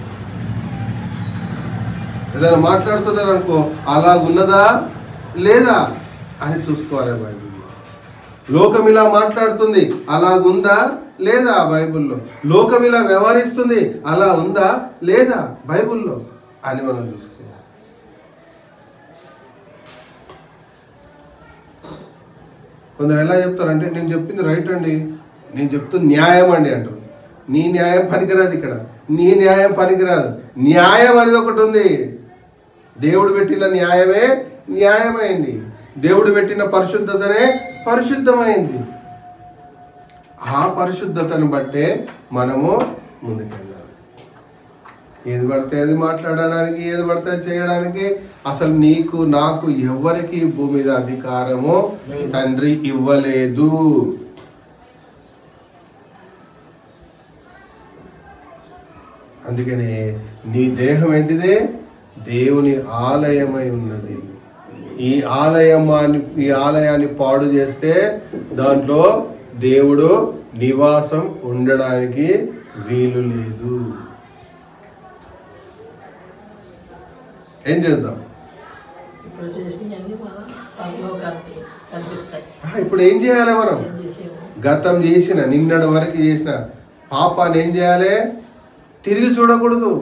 ఏదైనా మాట్లాడుతున్నారు అనుకో, అలా ఉన్నదా లేదా అని చూసుకోవాలి. బైబిల్లో లోకం ఇలా మాట్లాడుతుంది, అలాగుందా లేదా బైబిల్లో? లోకం ఇలా వ్యవహరిస్తుంది, అలా ఉందా లేదా బైబిల్లో అని మనం చూసుకోవాలి. కొందరు ఎలా చెప్తారంటే, నేను చెప్పింది రైట్ అండి, నేను చెప్తుంది న్యాయం అండి అంటారు. నీ న్యాయం పనికిరాదు, ఇక్కడ నీ న్యాయం పనికిరాదు. న్యాయం అనేది ఒకటి ఉంది. దేవుడు పెట్టిన న్యాయమే న్యాయమైంది, దేవుడు పెట్టిన పరిశుద్ధతనే పరిశుద్ధమైంది. ఆ పరిశుద్ధతను బట్టే మనము ముందుకెళ్ళాలి. ఏది పడితే అది మాట్లాడడానికి, ఏది పడితే చేయడానికి అసలు నీకు నాకు ఎవరికి భూమి మీద అధికారము తండ్రి ఇవ్వలేదు. అందుకనే నీ దేహం ఏంటిదే? దేవుని ఆలయమై ఉన్నది. ఈ ఆలయాన్ని పాడు చేస్తే దాంట్లో దేవుడు నివాసం ఉండడానికి వీలు లేదు. ఏం చేద్దాం? ఇప్పుడు ఏం చేయాలి? మనం గతం చేసిన, నిన్నటి వరకు చేసిన పాపాన్ని ఏం చేయాలి? తిరిగి చూడకూడదు.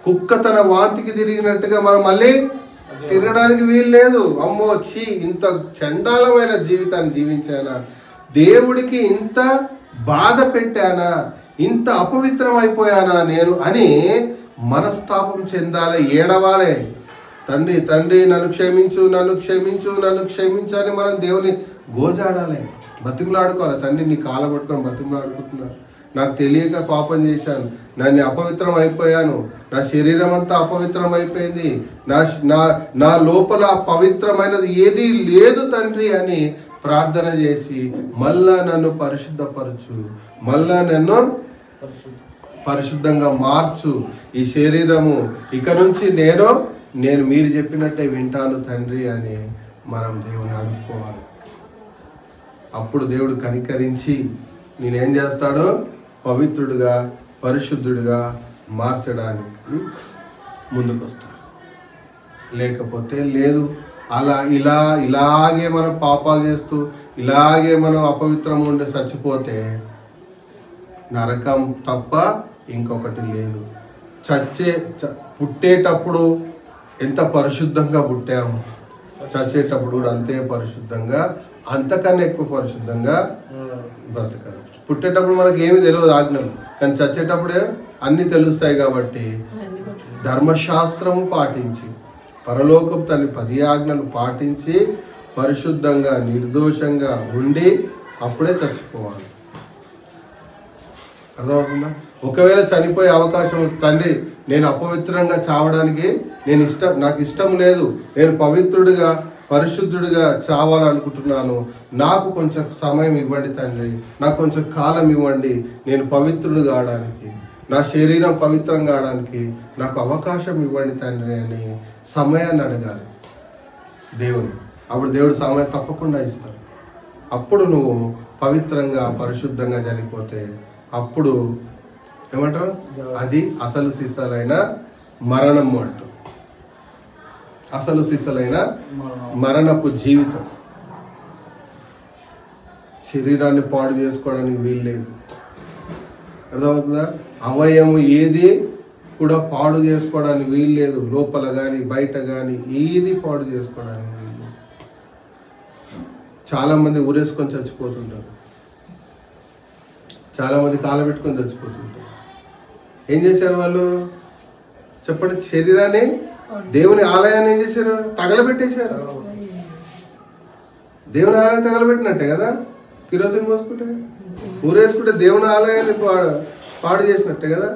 కుక్క తన వాంతికి తిరిగినట్టుగా మనం మళ్ళీ తిరగడానికి వీలు లేదు. అమ్మో చీ, ఇంత చండాలమైన జీవితాన్ని జీవించానా, దేవుడికి ఇంత బాధ పెట్టానా, ఇంత అపవిత్రం అయిపోయానా నేను అని మనస్తాపం చెందాలి, ఏడవాలి. తండ్రి తండ్రి నన్ను క్షమించు, నన్ను క్షమించు, నన్ను క్షమించు అని మనం దేవుని గోజాడాలి, బతిమలాడుకోవాలి. తండ్రి నీ కాళ్ళ పట్టుకొని బతిమలాడుకుంటున్నాను, నాకు తెలియక పాపం చేశాను, నన్ను అపవిత్రం అయిపోయాను, నా శరీరం అంతా అపవిత్రం అయిపోయింది, నా లోపల పవిత్రమైనది ఏదీ లేదు తండ్రి అని ప్రార్థన చేసి మళ్ళా నన్ను పరిశుద్ధపరచు, మళ్ళా నన్ను పరిశుద్ధంగా మార్చు. ఈ శరీరము ఇక నుంచి నేను మీరు చెప్పినట్టే వింటాను తండ్రి అని మనం దేవుని అడుక్కోవాలి. అప్పుడు దేవుడు కనికరించి నేనేం చేస్తాడో పవిత్రుడిగా పరిశుద్ధుడిగా మార్చడానికి ముందుకొస్తాడు. లేకపోతే లేదు, ఇలాగే మనం పాపాలు చేస్తూ ఇలాగే మనం అపవిత్రం ఉండి చచ్చిపోతే నరకం తప్ప ఇంకొకటి లేదు. పుట్టేటప్పుడు ఎంత పరిశుద్ధంగా పుట్టాము, చచ్చేటప్పుడు కూడా అంతే పరిశుద్ధంగా, అంతకన్నా ఎక్కువ పరిశుద్ధంగా బ్రతకాలి. పుట్టేటప్పుడు మనకి ఏమి తెలియదు ఆజ్ఞలు, కానీ చచ్చేటప్పుడే అన్నీ తెలుస్తాయి. కాబట్టి ధర్మశాస్త్రము పాటించి పరలోకపు తన 10 ఆజ్ఞలు పాటించి పరిశుద్ధంగా నిర్దోషంగా ఉండి అప్పుడే చచ్చిపోవాలి. అర్థమవుతుందా? ఒకవేళ చనిపోయే అవకాశం వస్తుంది, తండ్రి నేను అపవిత్రంగా చావడానికి నాకు ఇష్టం లేదు, నేను పవిత్రుడిగా పరిశుద్ధుడిగా చావాలనుకుంటున్నాను, నాకు కొంచెం సమయం ఇవ్వండి తండ్రి, నాకు కొంచెం కాలం ఇవ్వండి, నేను పవిత్రుడు కావడానికి, నా శరీరం పవిత్రం కావడానికి నాకు అవకాశం ఇవ్వండి తండ్రి అని సమయాన్ని అడగాలి దేవుని. అప్పుడు దేవుడు సమయం తప్పకుండా ఇస్తాడు. అప్పుడు నువ్వు పవిత్రంగా పరిశుద్ధంగా చనిపోతే అప్పుడు ఏమంటారు, అది అసలు సిసలైన మరణము అంటూ, అసలు సిసలైన మరణపు జీవితం. శరీరాన్ని పాడు చేసుకోవడానికి వీలు లేదు. అర్థమవుతుందా? అవయము ఏది కూడా పాడు చేసుకోవడానికి వీలు లేదు. లోపల కానీ బయట కానీ ఏది పాడు చేసుకోవడానికి వీలు లేదు. చాలామంది ఊరేసుకొని చచ్చిపోతుంటారు, చాలామంది కాలబెట్టుకొని చచ్చిపోతుంటారు. ఏం చేశారు వాళ్ళు చెప్పండి? శరీరాన్ని, దేవుని ఆలయాన్ని ఏం చేశారు? తగలబెట్టేశారు. దేవుని ఆలయాన్ని తగలబెట్టినట్టే కదా. కిరోసిన్ పోసుకుంటే, ఊరేసుకుంటే దేవుని ఆలయాన్ని పాడు చేసినట్టే కదా.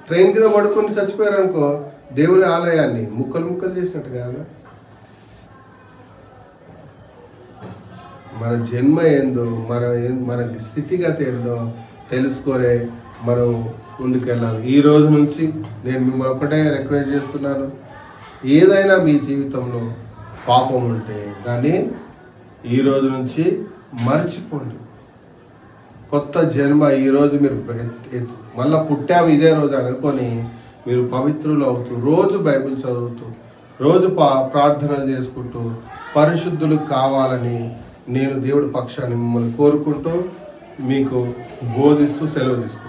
ట్రైన్ కింద పడుకొని చచ్చిపోయారు అనుకో, దేవుని ఆలయాన్ని ముక్కలు ముక్కలు చేసినట్టు కదా. మన జన్మ ఏందో, మన స్థితిగతి ఏందో తెలుసుకొని మనం ముందుకెళ్ళాలి. ఈ రోజు నుంచి నేను మిమ్మల్ని ఒకటే రిక్వెస్ట్ చేస్తున్నాను, ఏదైనా మీ జీవితంలో పాపం ఉంటే దాన్ని ఈ రోజు నుంచి మర్చిపోండి. కొత్త జన్మ ఈరోజు మీరు మళ్ళీ పుట్టాము ఇదే రోజు అనుకొని మీరు పవిత్రులు అవుతూ, రోజు బైబిల్ చదువుతూ, రోజు ప్రార్థనలు చేసుకుంటూ పరిశుద్ధులు కావాలని నేను దేవుడి పక్షాన్ని మిమ్మల్ని కోరుకుంటూ మీకు బోధిస్తూ సెలవు తీసుకుంటాను.